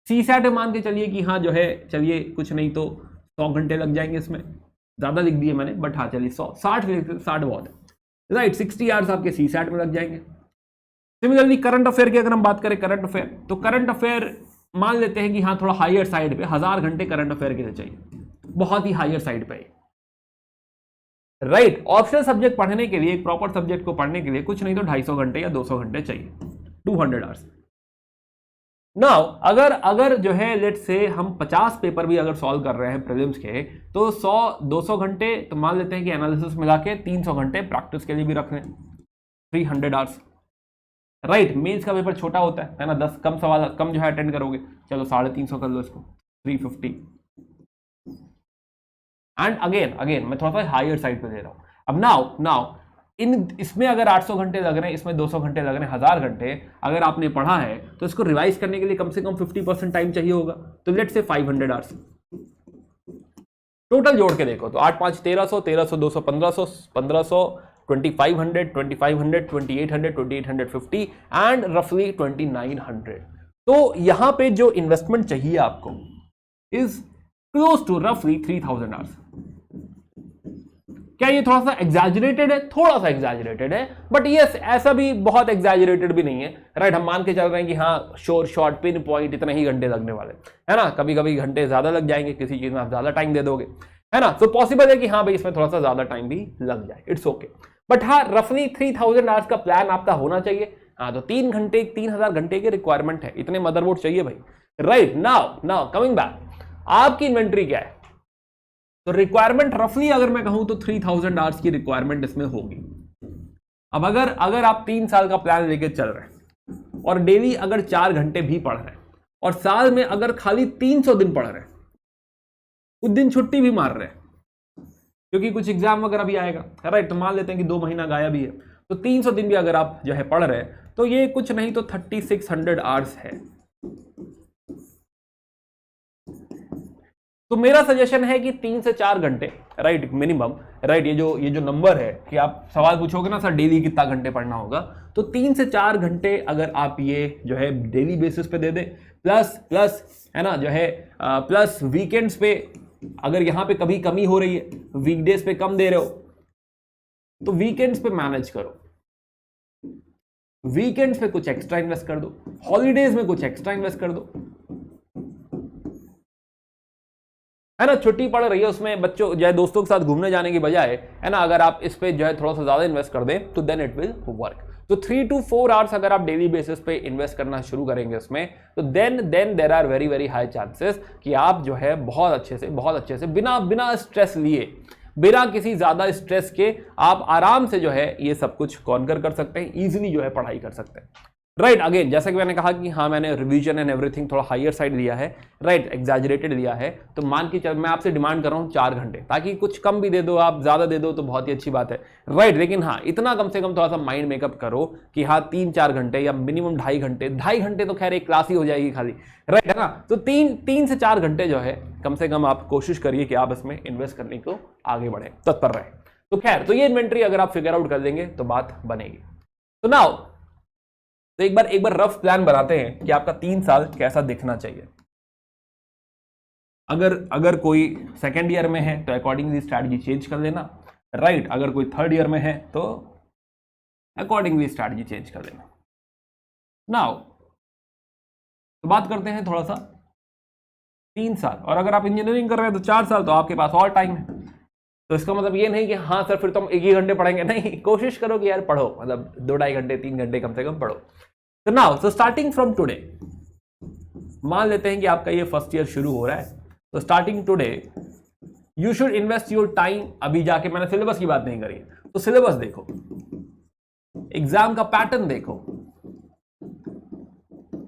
A: सीसैट मान के चलिए कि हाँ जो है चलिए कुछ नहीं तो 100 घंटे लग जाएंगे, इसमें ज्यादा लिख दिए मैंने, बट हाँ चलिए 60 बहुत है, राइट। 60 आवर्स आपके सीसैट में लग जाएंगे। सिमिलरली करंट अफेयर की अगर हम बात करें, करंट अफेयर, तो करंट अफेयर मान लेते हैं कि हाँ थोड़ा हायर साइड पे 1000 घंटे करंट अफेयर के लिए चाहिए, बहुत ही हायर साइड पे, राइट। ऑप्शनल सब्जेक्ट पढ़ने के लिए, एक प्रॉपर सब्जेक्ट को पढ़ने के लिए कुछ नहीं तो 250 घंटे या 200 घंटे चाहिए, 200 आवर्स। नाउ अगर जो है लेट से हम 50 पेपर भी अगर सॉल्व कर रहे हैं प्रीलिम्स के, तो 100-200 घंटे तो मान लेते हैं कि एनालिसिस मिला के 300 घंटे प्रैक्टिस के लिए भी रख लें, 300 आवर्स, राइट। मेंस का पेपर छोटा होता है ना, 10 कम सवाल कम जो है अटेंड करोगे, चलो 350 कर लो इसको, 350। एंड अगेन मैं थोड़ा सा हायर साइड पे दे रहा हूं। अब नाउ इसमें अगर 800 घंटे लग रहे हैं, इसमें 200 घंटे लग रहे हैं, 1000 घंटे अगर आपने पढ़ा है तो इसको रिवाइज करने के लिए कम से कम 50% टाइम चाहिए होगा, तो लेट से 500 आवर्स टोटल जोड़ के देखो तो 8 5 1300, 1300 200 1500, 1500 2500, 2500 2800, 2850 एंड रफली 2900। तो यहां पे जो इन्वेस्टमेंट चाहिए आपको इज क्लोज टू रफली 3000 आवर्स। क्या ये थोड़ा सा एग्जैजरेटेड है? थोड़ा सा एग्जैजरेटेड है, बट यस ऐसा भी बहुत एग्जैजरेटेड भी नहीं है, राइट। हम मान के चल रहे हैं कि हाँ शॉर्ट पिन पॉइंट इतने ही घंटे लगने वाले, है ना। कभी कभी घंटे ज्यादा लग जाएंगे, किसी चीज में आप ज्यादा टाइम दे दोगे, है ना। तो पॉसिबल है कि हाँ भाई इसमें थोड़ा सा ज्यादा टाइम भी लग जाए, इट्स ओके। बट हाँ रफली 3000 आवर्स का प्लान आपका होना चाहिए। हाँ तो 3000 घंटे की रिक्वायरमेंट है, इतने मदरबोर्ड चाहिए भाई, राइट। नाउ कमिंग बैक, आपकी इन्वेंट्री क्या है? तो रिक्वायरमेंट रफली अगर मैं कहूं तो 3000 आवर्स की रिक्वायरमेंट इसमें होगी। अब अगर आप 3 साल का प्लान लेके चल रहे हैं और डेली अगर 4 घंटे भी पढ़ रहे हैं और साल में अगर खाली 300 दिन पढ़ रहे हैं, कुछ दिन छुट्टी भी मार रहे हैं क्योंकि कुछ एग्जाम वगैरह भी आएगा, राइट। तो मान लेते हैं कि 2 महीना गाया भी है, तो 300 दिन भी अगर आप जो है पढ़ रहे हैं तो ये कुछ नहीं तो 3600 आवर्स है। तो मेरा सजेशन है कि 3 से 4 घंटे, राइट, मिनिमम, राइट। ये जो नंबर है कि आप सवाल पूछोगे ना सर डेली कितना घंटे पढ़ना होगा, तो 3 से 4 घंटे अगर आप ये जो है डेली बेसिस पे दे दे, प्लस है ना जो है प्लस वीकेंड्स पे अगर यहां पे कभी कमी हो रही है, वीकडेज पे कम दे रहे हो तो वीकेंड्स पे मैनेज करो, वीकेंड्स पे कुछ एक्स्ट्रा इन्वेस्ट कर दो, हॉलीडेज में कुछ एक्स्ट्रा इन्वेस्ट कर दो, है ना। छुट्टी पड़ रही है उसमें बच्चों जो है दोस्तों के साथ घूमने जाने की बजाय, है ना, अगर आप इस पे जो है थोड़ा सा ज्यादा इन्वेस्ट कर दें तो देन इट विल वर्क। तो 3 to 4 आवर्स अगर आप डेली बेसिस पे इन्वेस्ट करना शुरू करेंगे इसमें, तो then there are very very high chances कि आप जो है बहुत अच्छे से बिना स्ट्रेस लिए, बिना किसी ज्यादा स्ट्रेस के आप आराम से जो है ये सब कुछ कॉन्कर कर सकते हैं, इजीली जो है पढ़ाई कर सकते हैं, राइट। अगेन जैसा कि मैंने कहा कि हाँ मैंने रिवीजन एंड एवरीथिंग थोड़ा हायर साइड लिया है, राइट, एग्जैजरेटेड लिया है। तो मान के चल मैं आपसे डिमांड कर रहा हूँ 4 घंटे, ताकि कुछ कम भी दे दो, आप ज्यादा दे दो तो बहुत ही अच्छी बात है, राइट। लेकिन हाँ इतना कम से कम थोड़ा सा माइंड मेकअप करो कि हाँ 3-4 घंटे या मिनिमम 2.5 घंटे तो खैर एक क्लास ही हो जाएगी खाली, राइट, है ना। तो 3 से 4 घंटे जो है कम से कम आप कोशिश करिए कि आप इसमें इन्वेस्ट करने को आगे बढ़े, तत्पर रहे। तो खैर तो ये इन्वेंट्री अगर आप फिगर आउट कर देंगे तो बात बनेगी। तो नाउ तो एक बार रफ प्लान बनाते हैं कि आपका 3 साल कैसा दिखना चाहिए। अगर कोई सेकेंड ईयर में है तो अकॉर्डिंगली स्ट्रैटेजी चेंज कर लेना, राइट। अगर कोई थर्ड ईयर में है तो अकॉर्डिंगली स्ट्रैटेजी चेंज कर लेना। नाउ तो बात करते हैं थोड़ा सा 3 साल, और अगर आप इंजीनियरिंग कर रहे हैं तो 4 साल, तो आपके पास और टाइम है। तो इसका मतलब ये नहीं कि हाँ सर फिर तो हम 1 ही घंटे पढ़ेंगे, नहीं, कोशिश करो कि यार पढ़ो, मतलब 2-2.5 घंटे 3 घंटे कम से कम पढ़ो। तो now so starting from today, मान लेते हैं कि आपका ये फर्स्ट ईयर शुरू हो रहा है, तो starting today you should invest your time. अभी जाके मैंने सिलेबस की बात नहीं करी है, तो सिलेबस देखो, एग्जाम का पैटर्न देखो,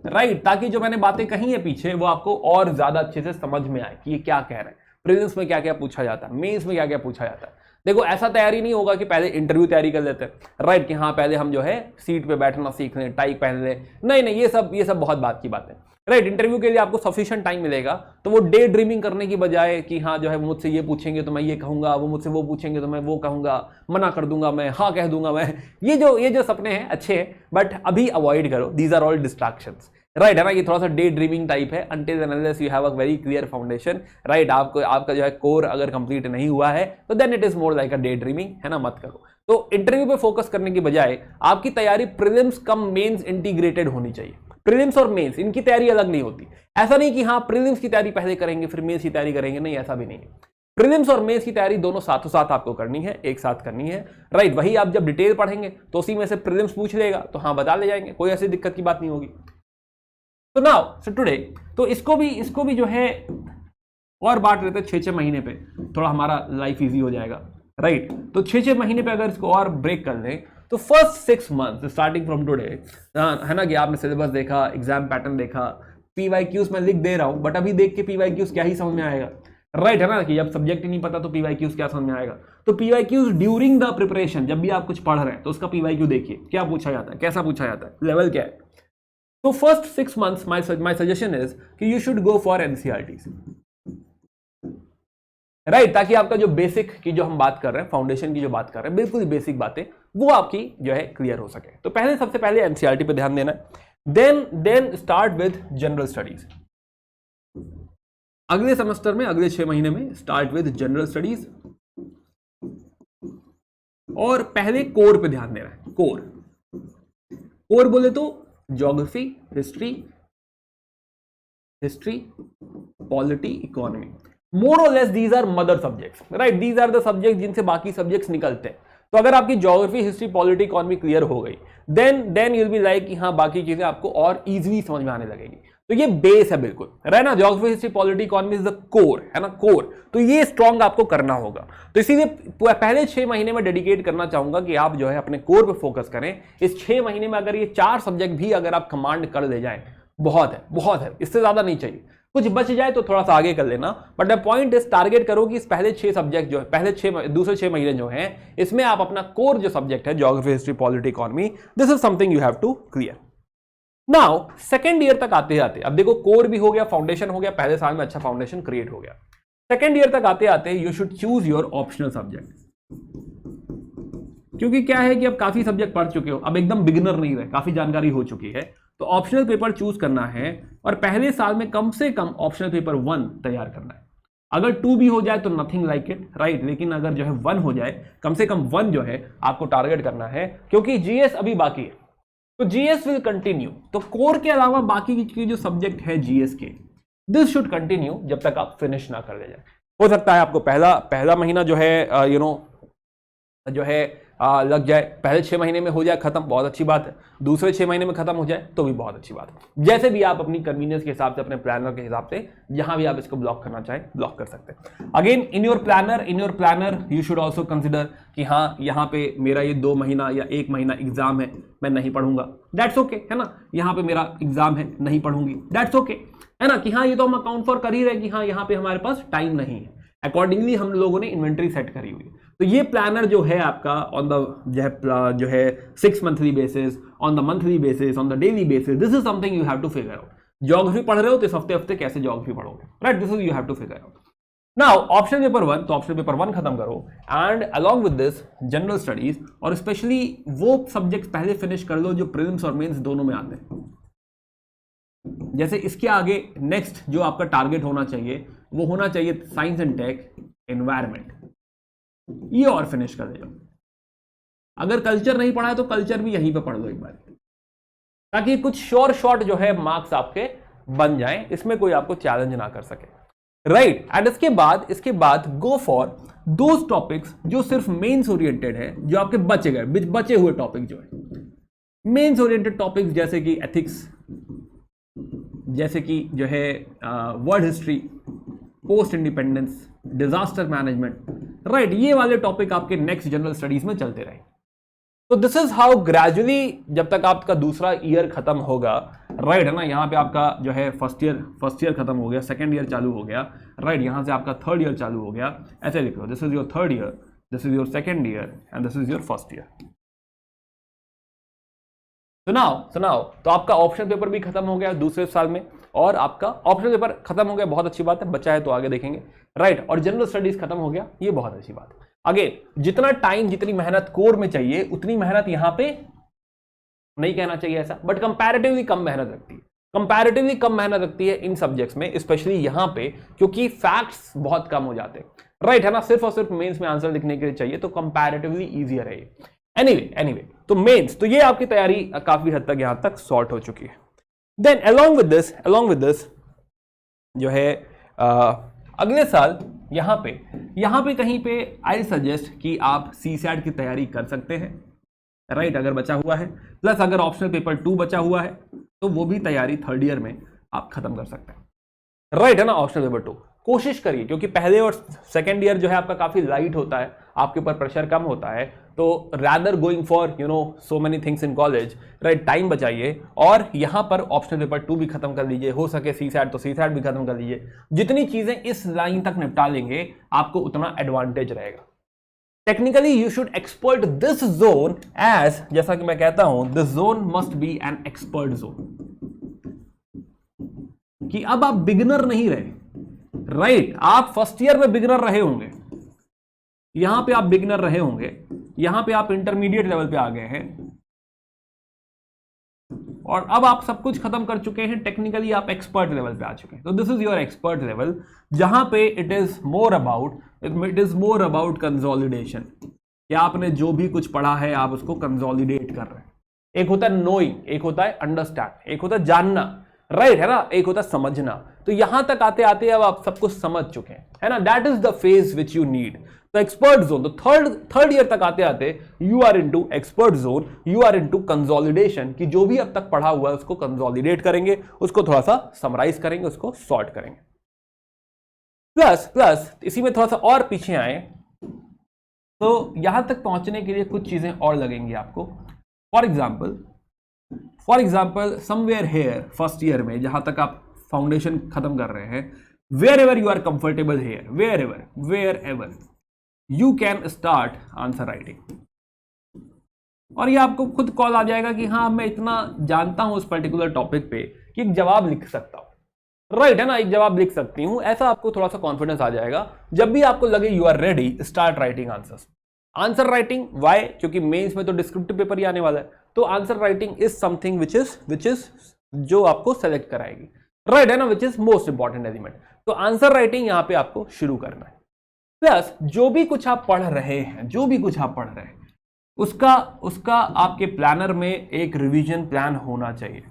A: राइट, ताकि जो मैंने बातें कही है पीछे वो आपको और ज्यादा अच्छे से समझ में आए कि ये क्या कह रहे हैं, प्रीलिम्स में क्या क्या पूछा जाता है, मेंस में क्या क्या पूछा जाता है। देखो ऐसा तैयारी नहीं होगा कि पहले इंटरव्यू तैयारी कर लेते हैं, राइट, कि हाँ पहले हम जो है सीट पे बैठना सीख लें, टाई पहन लें, नहीं, ये सब बहुत बात की बात है, राइट। इंटरव्यू के लिए आपको सफिशिएंट टाइम मिलेगा, तो वो डे ड्रीमिंग करने की बजाय कि हाँ जो है मुझसे ये पूछेंगे तो मैं ये कहूंगा, वो मुझसे वो पूछेंगे तो मैं वो कहूंगा, मना कर दूंगा मैं, हाँ कह दूंगा मैं, ये जो सपने हैं अच्छे हैं, बट अभी अवॉइड करो, these are all distractions, right, है ना। ये थोड़ा सा डे ड्रीमिंग टाइप है, until and unless you have a very clear foundation, right. आपका जो है कोर अगर कंप्लीट नहीं हुआ है तो then it is more like a day dreaming, है ना, मत करो। तो इंटरव्यू पे फोकस करने की बजाय आपकी तैयारी प्रीलिम्स कम मेंस इंटीग्रेटेड होनी चाहिए। प्रीलिम्स और मेंस इनकी तैयारी अलग नहीं होती, ऐसा नहीं कि हाँ प्रीलिम्स की तैयारी पहले करेंगे फिर मेंस की तैयारी करेंगे, नहीं, ऐसा भी नहीं है। प्रीलिम्स और मेंस की तैयारी दोनों साथों साथ आपको करनी है, एक साथ करनी है, राइट। वही आप जब डिटेल पढ़ेंगे तो उसी में से प्रीलिम्स पूछ लेगा तो हाँ बता ले जाएंगे, कोई ऐसी दिक्कत की बात नहीं होगी। तो नाउ सो टुडे, तो इसको भी जो है और बांट लेते हैं 6-6 महीने पे, थोड़ा हमारा लाइफ इजी हो जाएगा, राइट। तो 6-6 महीने पे अगर इसको और ब्रेक कर लें तो first 6 month starting from today, है ना, कि आपने सिलेबस देखा, एग्जाम पैटर्न देखा, पीवाईक्यूज मैं लिख दे रहा हूं, बट अभी देख के पीवाईक्यूज क्या ही समझ में आएगा, राइट, है ना, कि जब सब्जेक्ट ही नहीं पता तो पीवाईक्यूज क्या समझ में आएगा। तो पीवाईक्यूज ड्यूरिंग द प्रिपरेशन, जब भी आप कुछ पढ़ रहे हैं तो उसका पीवाईक्यू देखिए, क्या पूछा जाता है, कैसा पूछा जाता है, लेवल क्या है। तो first 6 months my suggestion is कि you should go for NCERTs, right, ताकि आपका जो बेसिक की जो हम बात कर रहे हैं, फाउंडेशन की जो बात कर रहे हैं, बिल्कुल बेसिक बातें वो आपकी जो है क्लियर हो सके। तो सबसे पहले एनसीईआरटी पे ध्यान देना है, then start with general studies. अगले सेमेस्टर में, अगले 6 महीने में स्टार्ट विद जनरल स्टडीज, और पहले कोर पे ध्यान देना है। कोर बोले तो geography, history, polity, economy, more और less these are mother subjects, right. These are the subject जिनसे बाकी सब्जेक्ट्स निकलते हैं। तो अगर आपकी geography, history, polity, economy clear हो गई, देन यूल बी लाइक कि हाँ बाकी चीजें आपको और इजीली समझ में आने लगेगी। तो ये बेस है बिल्कुल, राइट ना, geography, history, polity, economy is the core, है ना, कोर। तो ये स्ट्रॉन्ग आपको करना होगा। तो इसीलिए पहले 6 महीने में डेडिकेट करना चाहूंगा कि आप जो है अपने कोर पे फोकस करें। इस 6 महीने में अगर ये 4 सब्जेक्ट भी अगर आप कमांड कर ले जाएं, बहुत है, इससे ज्यादा नहीं चाहिए। कुछ बच जाए तो थोड़ा सा आगे कर लेना, but the point is target करो कि इस पहले 6 सब्जेक्ट जो है, दूसरे 6 महीने जो हैं, इसमें आप अपना कोर जो सब्जेक्ट है, geography, history, polity, economy, this is something you have to clear. Now second year तक आते आते, अब देखो कोर भी हो गया, फाउंडेशन हो गया, पहले साल में अच्छा फाउंडेशन क्रिएट हो गया। सेकेंड ईयर तक आते आते you should choose your optional subject, क्योंकि क्या है कि अब काफी सब्जेक्ट पढ़ चुके हो, अब एकदम बिगिनर नहीं रहे, काफी जानकारी हो चुकी है। तो ऑप्शनल पेपर चूज करना है, और पहले साल में कम से कम ऑप्शनल पेपर 1 तैयार करना है। अगर 2 भी हो जाए तो नथिंग लाइक इट, राइट, लेकिन अगर जो है 1 हो जाए, कम से कम 1 जो है आपको टारगेट करना है, क्योंकि जीएस अभी बाकी है, तो जीएस विल कंटिन्यू। तो कोर के अलावा बाकी की जो सब्जेक्ट है जीएस के, दिस शुड कंटिन्यू जब तक आप फिनिश ना कर ले जाए। हो सकता है आपको पहला महीना जो है जो है लग जाए, पहले 6 महीने में हो जाए खत्म, बहुत अच्छी बात है। दूसरे 6 महीने में खत्म हो जाए तो भी बहुत अच्छी बात है। जैसे भी आप अपनी कन्वीनियंस के हिसाब से, अपने प्लानर के हिसाब से, जहां भी आप इसको ब्लॉक करना चाहें ब्लॉक कर सकते हैं। Again in your planner you should also consider कि हाँ यहाँ पे मेरा ये 2 महीना या 1 महीना एग्जाम है, मैं नहीं पढ़ूंगा, दैट्स ओके, है ना। यहाँ पे मेरा एग्जाम है, नहीं पढ़ूंगी, दैट्स ओके, है ना, कि हाँ ये तो हम अकाउंट फॉर कर ही रहे कि हाँ यहाँ पे हमारे पास टाइम नहीं है। अकॉर्डिंगली हम लोगों ने इन्वेंट्री सेट करी हुई है। तो ये प्लानर जो है आपका ऑन द जो है 6 monthly basis, on the monthly basis, on the daily basis, this is something you have to figure out. Geography पढ़ रहे हो तो इस हफ्ते कैसे ज्योग्राफी पढ़ोगे, right, this is you have to figure out. Now option paper 1, तो option paper 1 खत्म करो, and along with this general studies, और स्पेशली वो सब्जेक्ट पहले फिनिश कर लो जो प्रीलिम्स और मेंस दोनों में आते हैं। जैसे इसके आगे नेक्स्ट जो आपका टारगेट होना चाहिए वो होना चाहिए साइंस एंड टेक एनवायरमेंट, ये और फिनिश कर दे जाओ। अगर कल्चर नहीं पढ़ा है तो कल्चर भी यहीं पे पढ़ लो एक बार, ताकि कुछ शॉर्ट जो है मार्क्स आपके बन जाएं, इसमें कोई आपको चैलेंज ना कर सके, राइट। एंड इसके बाद गो फॉर दोज टॉपिक्स जो सिर्फ मेंस ओरिएंटेड है, जो आपके बचे हुए टॉपिक जो है मेंस ओरिएंटेड टॉपिक्स, जैसे कि एथिक्स, जैसे कि जो है world history, post independence, disaster management, right. ये वाले टॉपिक आपके नेक्स्ट जनरल स्टडीज में चलते रहे। तो दिस इज हाउ ग्रेजुअली, जब तक आपका दूसरा ईयर खत्म होगा, राइट है ना, यहाँ पे आपका जो है फर्स्ट ईयर खत्म हो गया, सेकंड ईयर चालू हो गया, राइट, यहाँ से आपका थर्ड ईयर चालू हो गया, ऐसे लिख लो, this is your third year, this is your second year and this is your first year. सुनाओ तो आपका ऑप्शन पेपर भी खत्म हो गया दूसरे साल में, और आपका ऑप्शन पेपर खत्म हो गया, बहुत अच्छी बात है, बचा है तो आगे देखेंगे, राइट। और जनरल स्टडीज खत्म हो गया, ये बहुत अच्छी बात है। अगेन, जितना टाइम जितनी मेहनत कोर में चाहिए उतनी मेहनत यहां पे नहीं कहना चाहिए ऐसा, बट कंपैरेटिवली कम मेहनत लगती है इन सब्जेक्ट्स में, स्पेशली यहां पे, क्योंकि फैक्ट्स बहुत कम हो जाते हैं, राइट है ना, सिर्फ और सिर्फ मेंस में आंसर लिखने के लिए चाहिए, तो कंपैरेटिवली इजियर है ये। एनीवे तो मेंस, तो ये आपकी तैयारी काफी हद तक यहां तक सॉर्ट हो चुकी है। देन along with this जो है अगले साल यहां पे कहीं पे आई सजेस्ट कि आप CSAT की तैयारी कर सकते हैं, राइट, अगर बचा हुआ है, प्लस अगर ऑप्शनल पेपर 2 बचा हुआ है तो वो भी तैयारी थर्ड ईयर में आप खत्म कर सकते हैं, राइट है ना। ऑप्शनल पेपर 2 कोशिश करिए, क्योंकि पहले और सेकेंड ईयर जो है आपका काफी लाइट होता है, आपके ऊपर प्रेशर कम होता है, तो rather going for so many things in college, right, time बचाइए और यहां पर ऑप्शनल पेपर 2 भी खत्म कर लीजिए, हो सके CSAT तो CSAT भी खत्म कर लीजिए। जितनी चीजें इस लाइन तक निपटा लेंगे आपको उतना एडवांटेज रहेगा। Technically you should expert this zone as, जैसा कि मैं कहता हूं, this zone must be an expert zone, कि अब आप बिगिनर नहीं रहे, राइट, आप फर्स्ट ईयर में बिगिनर रहे होंगे, यहां पे आप बिगिनर रहे होंगे, यहां पे आप इंटरमीडिएट लेवल पे आ गए हैं, और अब आप सब कुछ खत्म कर चुके हैं, टेक्निकली आप एक्सपर्ट लेवल पे आ चुके हैं। तो this is your expert level, जहां पे it is more about consolidation, कि आपने जो भी कुछ पढ़ा है आप उसको कंसोलिडेट कर रहे हैं। एक होता है नोइंग, एक होता है अंडरस्टैंड, एक होता है जानना, राइट है ना, एक होता है समझना। तो यहां तक आते आते अब आप सब कुछ समझ चुके हैं, है ना, that is the phase which you need. तो एक्सपर्ट जोन, तो थर्ड ईयर तक आते आते you are into expert zone, you are into consolidation, कि जो भी अब तक पढ़ा हुआ है उसको कंसोलिडेट करेंगे, उसको थोड़ा सा समराइज करेंगे, उसको सॉर्ट करेंगे। प्लस इसी में थोड़ा सा और पीछे आए तो यहां तक पहुंचने के लिए कुछ चीजें और लगेंगी आपको। For example somewhere here, first year में जहां तक आप फाउंडेशन खत्म कर रहे हैं, wherever you are comfortable here, wherever you can start answer writing. और ये आपको खुद कॉल आ जाएगा कि हाँ मैं इतना जानता हूं उस पर्टिकुलर टॉपिक पे कि एक जवाब लिख सकता हूं, राइट है ना, एक जवाब लिख सकती हूं, ऐसा आपको थोड़ा सा कॉन्फिडेंस आ जाएगा। जब भी आपको लगे you are ready, start writing answers. Answer writing why, क्योंकि मेंस में तो डिस्क्रिप्टिव पेपर ही आने वाला है, तो answer writing is something which is जो आपको सेलेक्ट कराएगी, राइट है ना, which is most important element. तो आंसर राइटिंग यहां पे आपको शुरू करना है। प्लस जो भी कुछ आप पढ़ रहे हैं, उसका आपके प्लानर में एक रिवीजन प्लान होना चाहिए।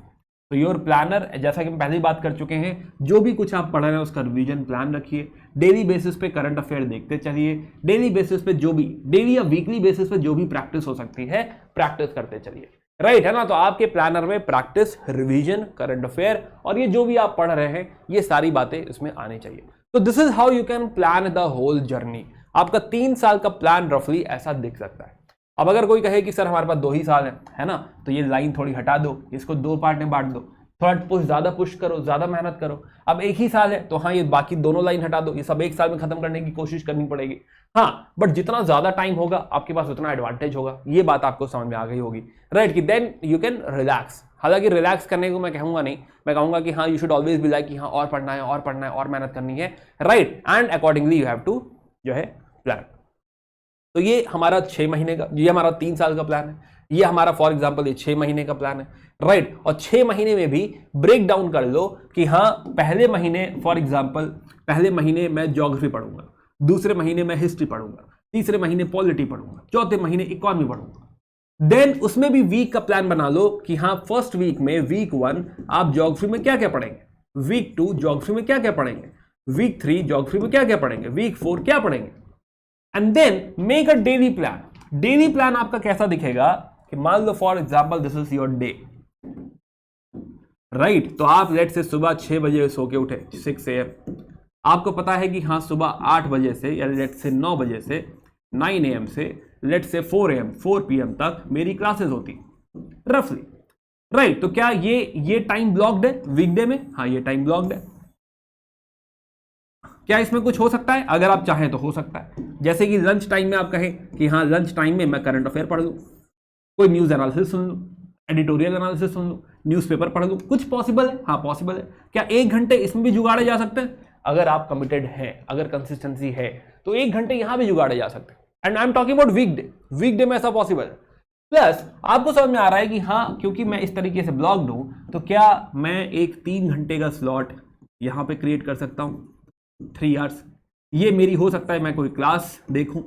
A: तो योर प्लानर, जैसा कि हम पहले ही बात कर चुके हैं, जो भी कुछ आप पढ़ रहे हैं उसका रिवीजन प्लान रखिए। डेली बेसिस पे करंट अफेयर देखते चलिए, डेली बेसिस पे जो भी, डेली या वीकली बेसिस पे जो भी प्रैक्टिस हो सकती है प्रैक्टिस करते चलिए, राइट है ना। तो आपके प्लानर में प्रैक्टिस, रिवीजन, करंट अफेयर और ये जो भी आप पढ़ रहे हैं ये सारी बातें इसमें आनी चाहिए। तो this is how you can plan the whole journey. आपका 3 साल का प्लान रफली ऐसा दिख सकता है। अब अगर कोई कहे कि सर हमारे पास 2 ही साल है ना, तो ये लाइन थोड़ी हटा दो, इसको 2 पार्ट में बांट दो, थोड़ा ज्यादा पुश करो, ज्यादा मेहनत करो। अब 1 ही साल है तो हाँ ये बाकी दोनों लाइन हटा दो, ये सब 1 साल में खत्म करने की कोशिश करनी पड़ेगी। हाँ, बट जितना ज्यादा टाइम होगा आपके पास उतना एडवांटेज होगा, ये बात आपको समझ में आ गई होगी, राइट, कि देन यू कैन रिलैक्स। हालांकि रिलैक्स करने को मैं कहूंगा नहीं, मैं कहूंगा कि हाँ you should always be like कि हाँ और पढ़ना है और मेहनत करनी है, right, and accordingly you have to जो है प्लान। तो ये हमारा 6 महीने का, ये हमारा 3 साल का प्लान है। ये हमारा फॉर एग्जांपल ये 6 महीने का प्लान है, राइट। और 6 महीने में भी ब्रेक डाउन कर लो कि हाँ पहले महीने फॉर एग्जांपल पहले महीने मैं ज्योग्राफी पढ़ूंगा, दूसरे महीने मैं हिस्ट्री पढ़ूंगा, तीसरे महीने पॉलिटी पढ़ूंगा, चौथे महीने इकोनॉमी पढ़ूंगा। देन उसमें भी वीक का प्लान बना लो कि हाँ फर्स्ट वीक में वीक 1 आप ज्योग्राफी में क्या क्या पढ़ेंगे, वीक 2 ज्योग्राफी में क्या क्या पढ़ेंगे, वीक 3 ज्योग्राफी में क्या क्या पढ़ेंगे, वीक 4 क्या पढ़ेंगे। And then make a daily plan. Daily plan आपका कैसा दिखेगा कि मान लो for example this is your day, right. तो आप लेट से सुबह 6 बजे सो के उठे 6 AM, आपको पता है कि हाँ सुबह 8 बजे से या लेट से 9 बजे से 9 AM से लेट से 4 PM तक मेरी क्लासेस होती रफली, राइट। तो क्या ये टाइम ब्लॉक्ड है वीकडे में? हाँ ये टाइम ब्लॉक्ड है। क्या इसमें कुछ हो सकता है? अगर आप चाहें तो हो सकता है, जैसे कि लंच टाइम में आप कहें कि हाँ लंच टाइम में मैं करंट अफेयर पढ़ लूँ, कोई न्यूज एनालिसिस सुन लूँ, एडिटोरियल एनालिसिस सुन लूँ, न्यूज़पेपर पढ़ लूँ, कुछ पॉसिबल है? हाँ पॉसिबल है। क्या 1 घंटे इसमें भी जुगाड़े जा सकते हैं? अगर आप कमिटेड हैं, अगर कंसिस्टेंसी है तो 1 घंटे यहां भी जुगाड़े जा सकते हैं। And I am talking about weekday में ऐसा पॉसिबल है। प्लस आपको समझ में आ रहा है कि हाँ क्योंकि मैं इस तरीके से ब्लॉक्ड हूं तो क्या मैं एक 3 घंटे का स्लॉट यहां पे क्रिएट कर सकता हूं 3 आवर्स। ये मेरी हो सकता है मैं कोई क्लास देखूं,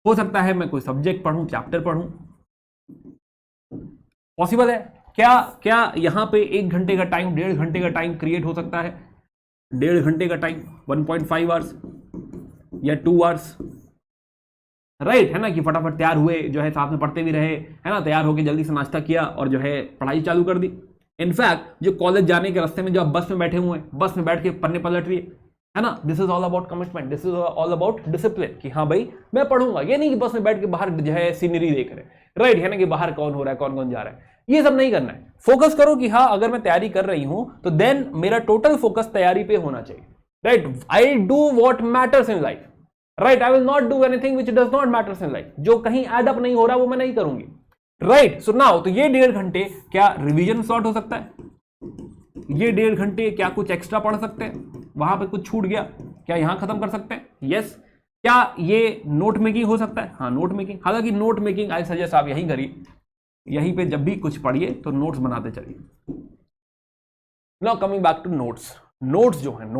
A: हो सकता है मैं कोई सब्जेक्ट पढ़ूं, चैप्टर पढ़ूं, पॉसिबल है। क्या यहां पे 1 घंटे का टाइम, 1.5 घंटे का टाइम क्रिएट हो सकता है? 1.5 घंटे का टाइम 1.5 आवर्स या 2 आवर्स, राइट है ना। कि फटाफट तैयार हुए, जो है साथ में पढ़ते भी रहे, है ना, तैयार होके जल्दी से नाश्ता किया और जो है पढ़ाई चालू कर दी। इनफैक्ट जो कॉलेज जाने के रास्ते में जो आप बस में बैठे हुए हैं, बस में बैठ के पढ़ने पलट रही है ना, this is all about commitment, this is all about discipline कि हाँ भाई मैं पढ़ूंगा। ये नहीं कि बस में बैठ के बाहर जो है सीनरी देख रहे, राइट है ना, कि बाहर कौन हो रहा है, कौन कौन जा रहा है, ये सब नहीं करना है। फोकस करो कि हाँ अगर मैं तैयारी कर रही हूं तो देन मेरा टोटल फोकस तैयारी पे होना चाहिए, right. I do what matters in life, right. I will not do anything which does not matters in life. जो कहीं ऐड अप नहीं हो रहा वो मैं नहीं करूंगी, राइट। सो नाउ तो ये 1.5 घंटे क्या रिवीजन स्लॉट हो सकता है? ये 1.5 घंटे क्या कुछ एक्स्ट्रा पढ़ सकते हैं? वहां पे कुछ छूट गया क्या यहां खत्म कर सकते हैं? यस। क्या ये नोट मेकिंग हो सकता है? हाँ नोट मेकिंग। हालांकि नोट मेकिंग आई सजेस्ट आप यहीं करिए, यहीं पे जब भी कुछ पढ़िए तो नोट्स बनाते चलिए। Now coming back to notes. Notes जो है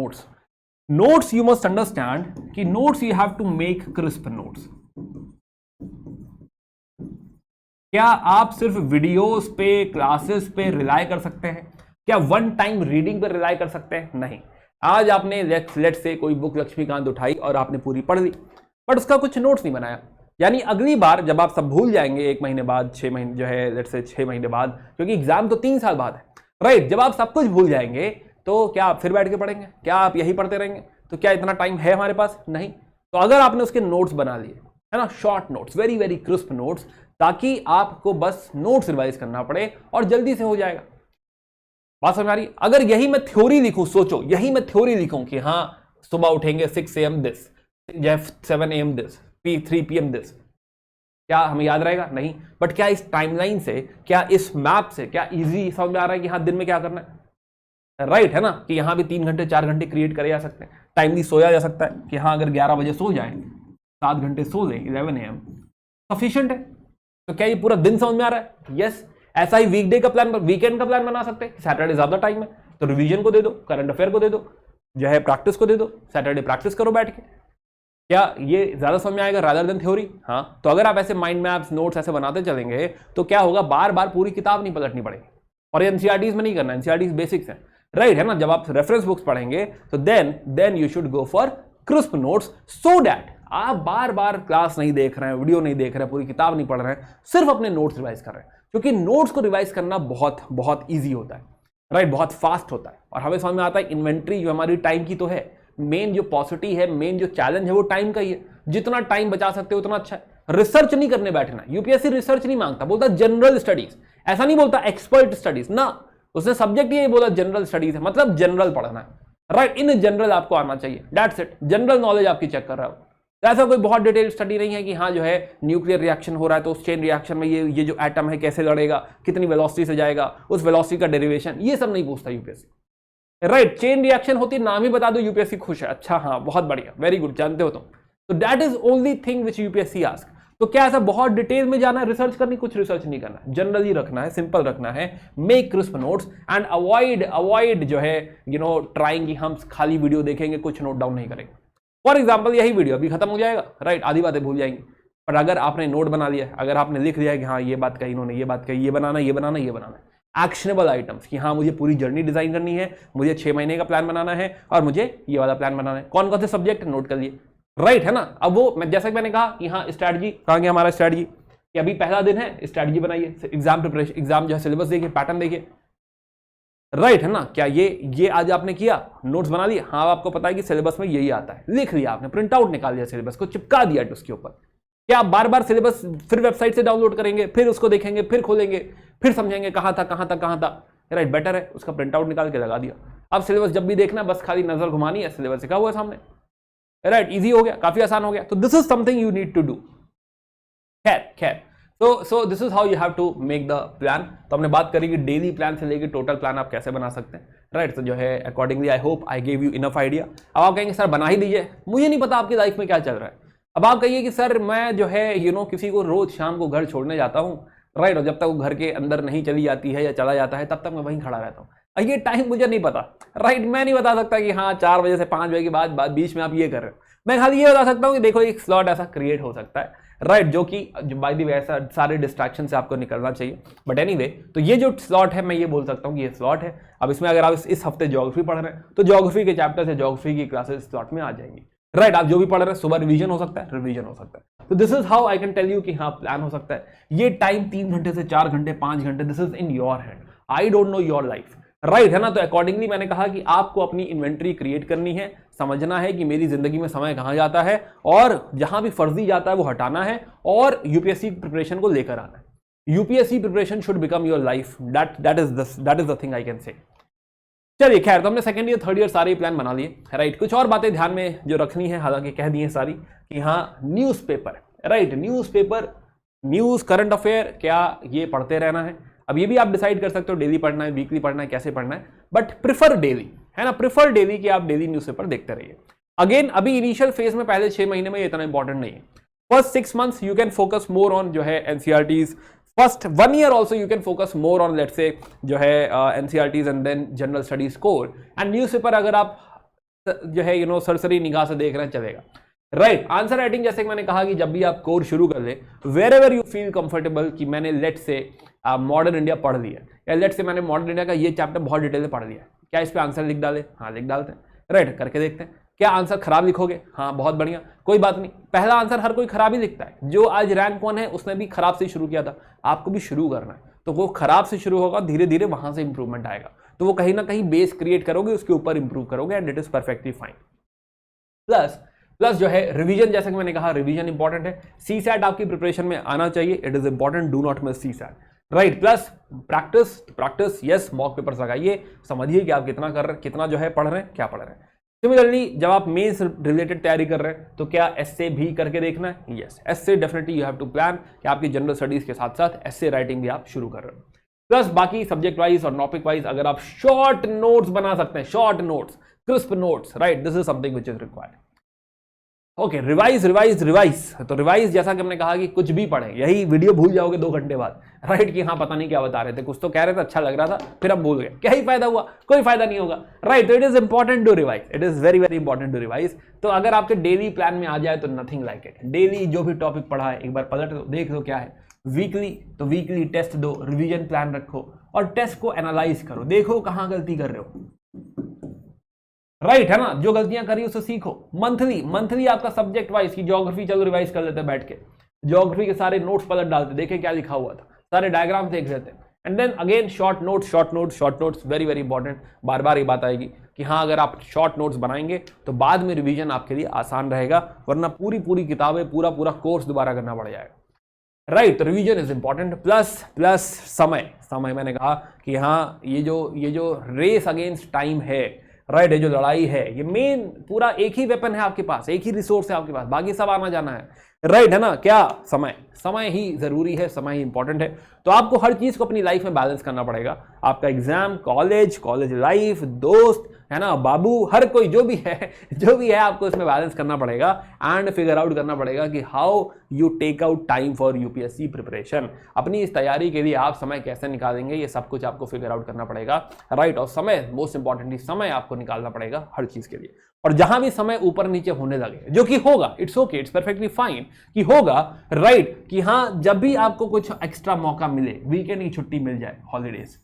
A: नोट्स यू मस्ट अंडरस्टैंड कि notes you have to make crisp notes. क्या आप सिर्फ वीडियोस पे, क्लासेस पे रिलाय कर सकते हैं? क्या वन टाइम रीडिंग पे रिलाय कर सकते हैं? नहीं। आज आपने लेट से कोई बुक लक्ष्मीकांत उठाई और आपने पूरी पढ़ ली, बट उसका कुछ नोट्स नहीं बनाया। यानी अगली बार जब आप सब भूल जाएंगे 1 महीने बाद, 6 महीने जो है लेट से 6 महीने बाद, क्योंकि एग्जाम तो 3 साल बाद है, राइट। जब आप सब कुछ भूल जाएंगे तो क्या आप फिर बैठ के पढ़ेंगे? क्या आप यही पढ़ते रहेंगे? तो क्या इतना टाइम है हमारे पास? नहीं। तो अगर आपने उसके नोट्स बना लिए, है ना, short notes, very very crisp notes, ताकि आपको बस नोट्स रिवाइज करना पड़े और जल्दी से हो जाएगा। बात समझ आ रही? अगर यही मैं थ्योरी लिखूं, सोचो यही मैं थ्योरी लिखूं कि हाँ सुबह उठेंगे 6 AM this, 7 AM this, 3 PM this, क्या हमें याद रहेगा? नहीं। बट क्या इस टाइमलाइन से, क्या इस मैप से क्या इजी समझ में आ रहा है कि हाँ दिन में क्या करना है, राइट है ना। कि यहां भी 3 घंटे 4 घंटे क्रिएट करे जा सकते हैं, टाइमली सोया जा सकता है कि हाँ अगर 11 बजे सो जाए, 7 घंटे सो लें, 11 AM सफिशिएंट है। तो क्या ये पूरा दिन समझ में आ रहा है? यस। ऐसा ही वीकडे का प्लान, वीकेंड का प्लान बना सकते हैं। सैटरडे ज्यादा टाइम है तो रिवीजन को दे दो, करंट अफेयर को दे दो, जो है प्रैक्टिस को दे दो, सैटरडे प्रैक्टिस करो बैठ के। क्या ये ज्यादा समझ में आएगा रादर देन थ्योरी? हाँ। तो अगर आप ऐसे माइंड मैप्स, नोट्स ऐसे बनाते चलेंगे तो क्या होगा, बार बार पूरी किताब नहीं पलटनी पड़ेगी। और एनसीईआरटीज में नहीं करना, एनसीईआरटीज बेसिक्स है, राइट है ना। जब आप रेफरेंस बुक्स पढ़ेंगे तो then you should go for crisp notes, so that आप बार बार क्लास नहीं देख रहे हैं, वीडियो नहीं देख रहे हैं, पूरी किताब नहीं पढ़ रहे हैं, सिर्फ अपने नोट्स रिवाइज कर रहे हैं। क्योंकि नोट्स को रिवाइज करना बहुत बहुत ईजी होता है, राइट, बहुत फास्ट होता है। और हमें समझ में आता है इन्वेंट्री जो हमारी टाइम की तो है, मेन जो पॉसिबिलिटी है, मेन जो चैलेंज है वो टाइम का ही है। जितना टाइम बचा सकते हो उतना अच्छा है। रिसर्च नहीं करने बैठना, यूपीएससी रिसर्च नहीं मांगता, बोलता जनरल स्टडीज, ऐसा नहीं बोलता एक्सपर्ट स्टडीज ना, उसने सब्जेक्ट ये बोला जनरल स्टडीज है, मतलब जनरल पढ़ना है, राइट। इन जनरल आपको आना चाहिए, दैट्स इट। जनरल नॉलेज आपकी चेक कर रहा हो। तो ऐसा कोई बहुत डिटेल स्टडी नहीं है कि हाँ जो है न्यूक्लियर रिएक्शन हो रहा है तो उस चेन रिएक्शन में ये जो एटम है कैसे लड़ेगा, कितनी वेलोसिटी से जाएगा, उस वेलोसिटी का डेरिवेशन, ये सब नहीं पूछता यूपीएससी, राइट। चेन रिएक्शन होती है, नाम ही बता दो, यूपीएससी खुश है, अच्छा हाँ बहुत बढ़िया, वेरी गुड, जानते हो तुम। तो that is only thing which UPSC ask. तो क्या ऐसा बहुत डिटेल में जाना है, रिसर्च करनी? कुछ रिसर्च नहीं करना, जनरली रखना है, सिंपल रखना है, make crisp notes and avoid जो है ट्राइंग कि हम खाली वीडियो देखेंगे, कुछ नोट डाउन नहीं करेंगे। फॉर एग्जाम्पल यही वीडियो अभी खत्म हो जाएगा, राइट, आधी बातें भूल जाएंगे। पर अगर आपने नोट बना लिया, अगर आपने लिख लिया कि हाँ ये बात कही इन्होंने, ये बात कही, ये बनाना ये बनाना ये बनाना, एक्शनेबल आइटम्स कि हाँ मुझे पूरी जर्नी डिजाइन करनी है, मुझे 6 महीने का प्लान बनाना है और मुझे ये वाला प्लान बनाना है। कौन कौन से सब्जेक्ट नोट कर लिए, राइट है ना। अब वो जैसा कि मैंने कहा कि हाँ स्ट्रैटेजी, कहाँ गया हमारा स्ट्रैटेजी, कि अभी पहला दिन है, स्ट्रैटेजी बनाइए, एग्जाम प्रिपरेशन, एग्जाम जो है सिलेबस देखिए, पैटर्न देखिए, राइट है ना। क्या ये आज आपने किया, नोट्स बना लिए, हाँ आपको पता है कि सिलेबस में यही आता है, लिख लिया आपने, प्रिंट आउट निकाल लिया, सिलेबस को चिपका दिया उसके ऊपर। क्या आप बार बार सिलेबस फिर वेबसाइट से डाउनलोड करेंगे, फिर उसको देखेंगे, फिर खोलेंगे, फिर समझेंगे कहाँ था, राइट, बेटर है उसका प्रिंट आउट निकाल के लगा दिया। अब सिलेबस जब भी देखना बस खाली नजर घुमानी है, सिलेबस लिखा हुआ है सामने, राइट, इजी हो गया, काफी आसान हो गया। तो this is something you need to do. खैर so this is how you have to make the plan. तो हमने बात करी कि डेली प्लान से लेकर टोटल प्लान आप कैसे बना सकते हैं, राइट। तो जो है accordingly I hope I gave you enough idea. अब आप कहेंगे सर बना ही दीजिए, मुझे नहीं पता आपकी लाइफ में क्या चल रहा है। अब आप कहिए कि सर मैं जो है किसी को रोज शाम को घर छोड़ने जाता हूँ, राइट, और जब तक वो घर के अंदर नहीं चली जाती है या चला जाता है तब तक मैं वहीं खड़ा रहता हूँ। ये टाइम मुझे नहीं पता, राइट, मैं नहीं बता सकता कि हाँ 4 बजे से 5 बजे के बाद बीच में आप ये कर रहे हो। मैं खाली ये बता सकता हूँ कि देखो एक स्लॉट ऐसा क्रिएट हो सकता है, राइट, जो कि बाय द वे ऐसा सारे डिस्ट्रैक्शन से आपको निकलना चाहिए। बट एनीवे, तो ये जो स्लॉट है मैं ये बोल सकता हूँ कि ये स्लॉट है। अब इसमें अगर आप इस हफ्ते ज्योग्राफी पढ़ रहे हैं तो ज्योग्राफी के चैप्टर से ज्योग्राफी की क्लासेस स्लॉट में आ जाएंगी, राइट। आप जो भी पढ़ रहे हैं सुबह रिवीजन हो सकता है, रिवीजन हो सकता है। तो this is how I can tell you कि हाँ प्लान हो सकता है। ये टाइम 3 घंटे से 4 घंटे 5 घंटे, this is in your hand, I don't know your life, right है ना। तो अकॉर्डिंगली मैंने कहा कि आपको अपनी इन्वेंट्री क्रिएट करनी है, समझना है कि मेरी जिंदगी में समय कहां जाता है और जहां भी फर्जी जाता है वो हटाना है और यूपीएससी प्रिपरेशन को लेकर आना है। UPSC preparation should become your life, that is the thing I can say. चलिए खैर, तो हमने सेकंड ईयर थर्ड ईयर सारे प्लान बना लिए, राइट। कुछ और बातें ध्यान में जो रखनी है, हालांकि कह दी है सारी, कि हाँ newspaper, right, newspaper, news, current affair, क्या ये पढ़ते रहना है। अब ये भी आप डिसाइड कर सकते हो डेली पढ़ना है, वीकली पढ़ना है, कैसे पढ़ना है, बट प्रिफर डेली, है ना, प्रिफर डेली कि आप डेली न्यूज़पेपर देखते रहिए। अगेन अभी इनिशियल फेज में पहले 6 महीने में ये इतना इंपॉर्टेंट नहीं है। First 6 months you can focus more on जो है NCERTs, first 1 year also you can focus more on let's say जो है NCERTs and then general studies core and newspaper अगर आप जो है सरसरी निगाह से देख रहे हैं चलेगा, राइट। आंसर राइटिंग जैसे कि मैंने कहा कि जब भी आप कोर्स शुरू कर ले, wherever you feel comfortable कि मैंने लेट से मॉडर्न इंडिया पढ़ लिया या लेट से मैंने मॉडर्न इंडिया का ये चैप्टर बहुत डिटेल में पढ़ लिया, क्या इस पे आंसर लिख डाले? हाँ लिख डालते हैं, राइट, करके देखते हैं। क्या आंसर खराब लिखोगे? हाँ बहुत बढ़िया, कोई बात नहीं, पहला आंसर हर कोई खराब ही लिखता है। जो आज रैंक 1 है उसने भी खराब से शुरू किया था, आपको भी शुरू करना है, तो वो खराब से शुरू होगा, धीरे धीरे वहां से इंप्रूवमेंट आएगा, तो वो कहीं ना कहीं बेस क्रिएट करोगे, उसके ऊपर इंप्रूव करोगे and it is perfectly fine. Plus जो है रिवीजन, जैसे कि मैंने कहा रिवीजन इंपॉर्टेंट है, सीसैट आपकी प्रिपरेशन में आना चाहिए, it is important, do not miss CSAT, right. Plus practice, yes, mock papers लगाइए, समझिए कि आप कितना कर रहे हैं, कितना जो है पढ़ रहे हैं, क्या पढ़ रहे हैं। सिमिलरली जब आप मेंस रिलेटेड तैयारी कर रहे हैं तो क्या एस्से भी करके देखना है? Yes, essay definitely you have to plan कि आपकी जनरल स्टडीज के साथ साथ एस्से राइटिंग भी आप शुरू कर रहे हो। प्लस बाकी सब्जेक्ट वाइज और टॉपिक वाइज अगर आप शॉर्ट नोट्स बना सकते हैं, short notes, crisp notes, right, this is something which is required. Okay, revise. तो रिवाइज जैसा कि हमने कहा कि कुछ भी पढ़े, यही वीडियो भूल जाओगे 2 घंटे बाद, राइट, कि हाँ पता नहीं क्या बता रहे थे, कुछ तो कह रहे थे, अच्छा लग रहा था, फिर हम भूल गए, क्या ही फायदा हुआ? कोई फायदा नहीं होगा, राइट। तो it is important to revise, it is very very important to revise. तो अगर आपके डेली प्लान में आ जाए तो नथिंग लाइक इट, डेली जो भी टॉपिक पढ़ा है एक बार पलट दो, देख लो क्या है। वीकली तो वीकली टेस्ट दो, रिवीजन प्लान रखो और टेस्ट को एनालाइज करो, देखो कहाँ गलती कर रहे हो, राइट है ना, जो गलतियां करी उसे सीखो। मंथली आपका सब्जेक्ट वाइज की ज्योग्राफी चलो रिवाइज कर लेते हैं बैठ के, ज्योग्राफी के सारे नोट्स पलट डालते, देखें क्या लिखा हुआ था, सारे डायग्राम देख लेते हैं and then again short notes, very very important. बार बार ये बात आएगी कि हाँ अगर आप शॉर्ट नोट्स बनाएंगे तो बाद में रिवीजन आपके लिए आसान रहेगा, वरना पूरी किताबें पूरा कोर्स दोबारा करना पड़ जाएगा, राइट। तो रिवीजन इज इंपॉर्टेंट। प्लस समय मैंने कहा कि हाँ ये जो रेस अगेंस्ट टाइम है, राइट, ये जो लड़ाई है, ये मेन पूरा एक ही वेपन है आपके पास, एक ही रिसोर्स है आपके पास, बाकी सब आना जाना है, राइट है ना। क्या? समय ही जरूरी है, समय ही इंपॉर्टेंट है। तो आपको हर चीज को अपनी लाइफ में बैलेंस करना पड़ेगा, आपका एग्जाम, कॉलेज लाइफ, दोस्त है ना बाबू, हर कोई जो भी है आपको इसमें बैलेंस करना पड़ेगा एंड फिगर आउट करना पड़ेगा कि how you take out time for UPSC preparation. अपनी इस तैयारी के लिए आप समय कैसे निकालेंगे, ये सब कुछ आपको फिगर आउट करना पड़ेगा, राइट। और समय, मोस्ट इंपॉर्टेंटली समय आपको निकालना पड़ेगा हर चीज के लिए। और जहां भी समय ऊपर नीचे होने लगे, जो कि होगा, it's okay, it's perfectly fine कि होगा, राइट, कि हाँ जब भी आपको कुछ एक्स्ट्रा मौका मिले, वीकेंड की छुट्टी मिल जाए, हॉलीडेज,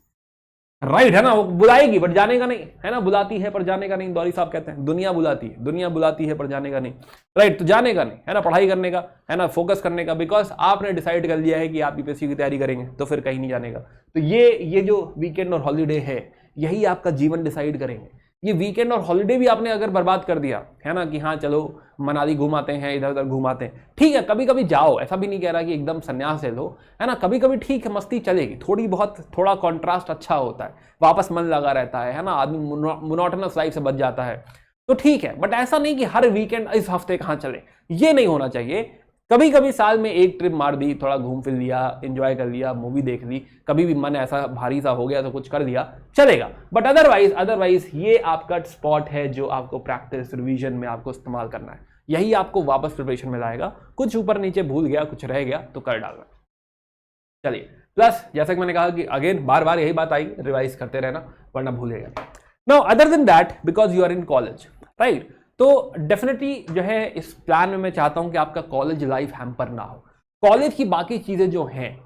A: राइट, है ना, वो बुलाएगी बट जाने का नहीं, है ना, बुलाती है पर जाने का नहीं, दौरी साहब कहते हैं दुनिया बुलाती है पर जाने का नहीं, राइट, तो जाने का नहीं, है ना, पढ़ाई करने का, है ना, फोकस करने का, बिकॉज आपने डिसाइड कर लिया है कि आप यूपीएससी की तैयारी करेंगे, तो फिर कहीं नहीं जाने का। तो ये जो वीकेंड और हॉलीडे है, यही आपका जीवन डिसाइड करेंगे। ये वीकेंड और हॉलीडे भी आपने अगर बर्बाद कर दिया, है ना, कि हाँ चलो मनाली घुमाते हैं, इधर उधर घुमाते हैं, ठीक है, कभी कभी जाओ, ऐसा भी नहीं कह रहा कि एकदम संन्यास ले लो, है ना, कभी कभी ठीक है, मस्ती चलेगी, थोड़ी बहुत, थोड़ा कॉन्ट्रास्ट अच्छा होता है, वापस मन लगा रहता है ना, आदमी मोनोटोनस लाइफ से बच जाता है, तो ठीक है। बट ऐसा नहीं कि हर वीकेंड इस हफ्ते कहाँ चले, ये नहीं होना चाहिए। कभी कभी साल में एक ट्रिप मार दी, थोड़ा घूम फिर लिया, एंजॉय कर लिया, मूवी देख ली, कभी भी मन ऐसा भारी सा हो गया तो कुछ कर लिया, चलेगा। बट अदरवाइज ये आपका स्पॉट है जो आपको प्रैक्टिस रिवीजन में आपको इस्तेमाल करना है, यही आपको वापस प्रिपरेशन में लाएगा। कुछ ऊपर नीचे भूल गया, कुछ रह गया तो कर डालना। चलिए, प्लस जैसा कि मैंने कहा कि अगेन बार बार यही बात आई, रिवाइज करते रहना वरना भूलेगा। Now other than that, because you are in college, right, तो डेफिनेटली जो है इस प्लान में मैं चाहता हूं कि आपका कॉलेज लाइफ हैम्पर ना हो। कॉलेज की बाकी चीजें जो हैं,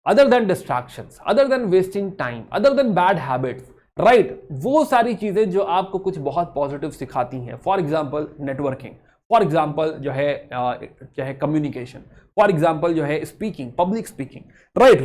A: other than distractions, other than wasting time, other than bad habits, right, वो सारी चीजें जो आपको कुछ बहुत पॉजिटिव सिखाती हैं, for example networking, for example जो है कम्युनिकेशन, फॉर एग्जाम्पल जो है speaking, public speaking, right,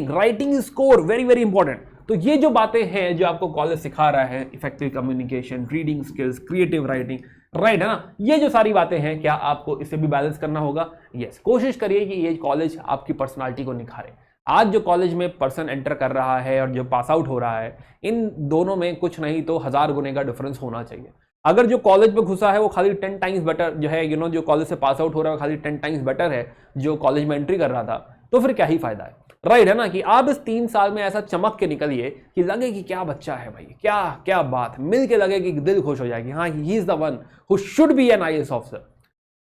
A: writing score, very very important. तो ये जो बातें हैं जो आपको कॉलेज सिखा रहा है, effective communication, reading skills, creative writing, right, है ना, ये जो सारी बातें हैं, क्या आपको इसे भी बैलेंस करना होगा? यस, कोशिश करिए कि ये कॉलेज आपकी पर्सनालिटी को निखारे। आज जो कॉलेज में पर्सन एंटर कर रहा है और जो पास आउट हो रहा है, इन दोनों में कुछ नहीं तो 1000 गुने का डिफरेंस होना चाहिए। अगर जो कॉलेज में घुसा है वो खाली 10 टाइम्स बेटर जो है, जो कॉलेज से पास आउट हो रहा है खाली 10 टाइम्स बेटर है जो कॉलेज में एंट्री कर रहा था, तो फिर क्या ही फायदा है, राइट, है ना, कि आप इस 3 साल में ऐसा चमक के निकलिए कि लगे कि क्या बच्चा है भाई, क्या क्या बात, मिल के लगे कि दिल खुश हो जाए कि हाँ he is the one who should be an IAS officer,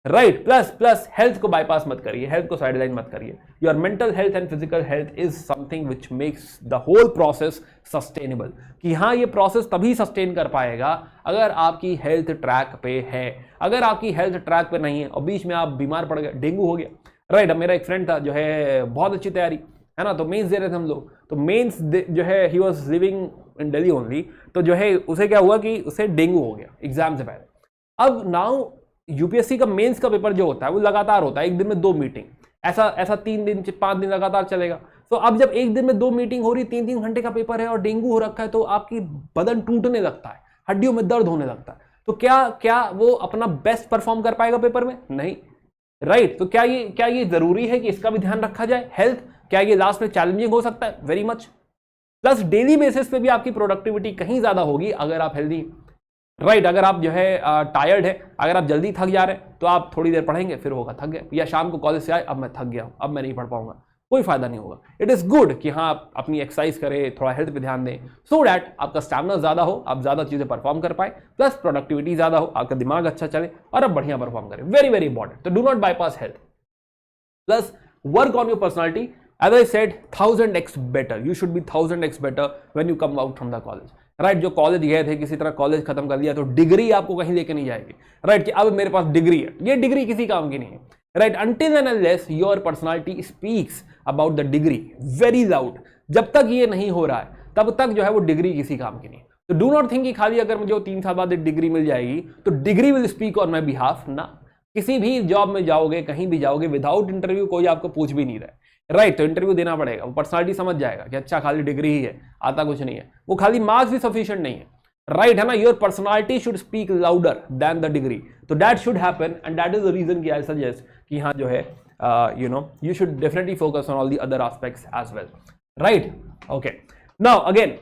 A: right. Plus health को बाईपास मत करिए, हेल्थ को साइडलाइन मत करिए। Your mental health and physical health is something which makes the whole process sustainable, कि हाँ ये प्रोसेस तभी सस्टेन कर पाएगा अगर आपकी हेल्थ ट्रैक पे है। अगर आपकी हेल्थ ट्रैक पे नहीं है और बीच में आप बीमार पड़ गए, डेंगू हो गया, राइट। अब मेरा एक फ्रेंड था जो है बहुत अच्छी तैयारी, है ना, तो मेंस दे रहे थे हम लोग, तो मेंस जो है he was living in Delhi only, तो जो है उसे क्या हुआ कि उसे डेंगू हो गया एग्जाम से पहले। अब नाउ यूपीएससी का मेंस का पेपर जो होता है वो लगातार होता है, एक दिन में 2 मीटिंग, ऐसा 3 दिन 5 दिन लगातार चलेगा। तो अब जब एक दिन में 2 मीटिंग हो रही, 3-3 घंटे का पेपर है और डेंगू हो रखा है, तो आपकी बदन टूटने लगता है, हड्डियों में दर्द होने लगता है, तो क्या वो अपना बेस्ट परफॉर्म कर पाएगा पेपर में? नहीं, राइट। तो क्या ये जरूरी है कि इसका भी ध्यान रखा जाए? हेल्थ, क्या ये लास्ट में चैलेंजिंग हो सकता है? Very much. Plus daily basis पे भी आपकी प्रोडक्टिविटी कहीं ज्यादा होगी अगर आप हेल्दी, राइट। अगर आप जो है टायर्ड है, अगर आप जल्दी थक जा रहे हैं, तो आप थोड़ी देर पढ़ेंगे, फिर होगा थक गए, या शाम को कॉलेज से आए, अब मैं थक गया हूं, अब मैं नहीं पढ़ पाऊंगा, कोई फायदा नहीं होगा। इट इज गुड कि हाँ आप अपनी एक्सरसाइज करें, थोड़ा हेल्थ पे ध्यान दें, सो डैट आपका स्टैमिना ज्यादा हो, आप ज्यादा चीजें परफॉर्म कर पाए, प्लस प्रोडक्टिविटी ज्यादा हो, आपका दिमाग अच्छा चले और आप बढ़िया परफॉर्म करें। Very very important. तो do not bypass health. Plus work on your personality. As I said, 1000x better. You should be 1000x better when you come out from the college. Right, जो college गए थे किसी तरह college खत्म कर लिया, तो डिग्री आपको कहीं लेके नहीं जाएगी, राइट, कि अब मेरे पास डिग्री है, ये डिग्री किसी काम की नहीं है, right. Until and unless your personality speaks about the degree very loud, जब तक ये नहीं हो रहा है तब तक जो है वो डिग्री किसी काम की नहीं। तो डू नॉट थिंक कि खाली अगर मुझे 3 साल बाद एक डिग्री मिल जाएगी तो degree will speak on my behalf. ना, किसी भी जॉब में जाओगे, कहीं भी जाओगे, विदाउट इंटरव्यू कोई आपको पूछ भी नहीं रहा है, राइट। तो इंटरव्यू देना पड़ेगा, वो पर्सनालिटी समझ जाएगा कि अच्छा खाली डिग्री ही है, आता कुछ नहीं है, वो खाली मार्क्स भी सफिशिएंट नहीं है, राइट, है ना। Your personality should speak louder than the degree, तो that should happen and that is the reason कि आई सजेस्ट कि हाँ जो है you should definitely focus on all the other aspects as well, right? Okay, now again,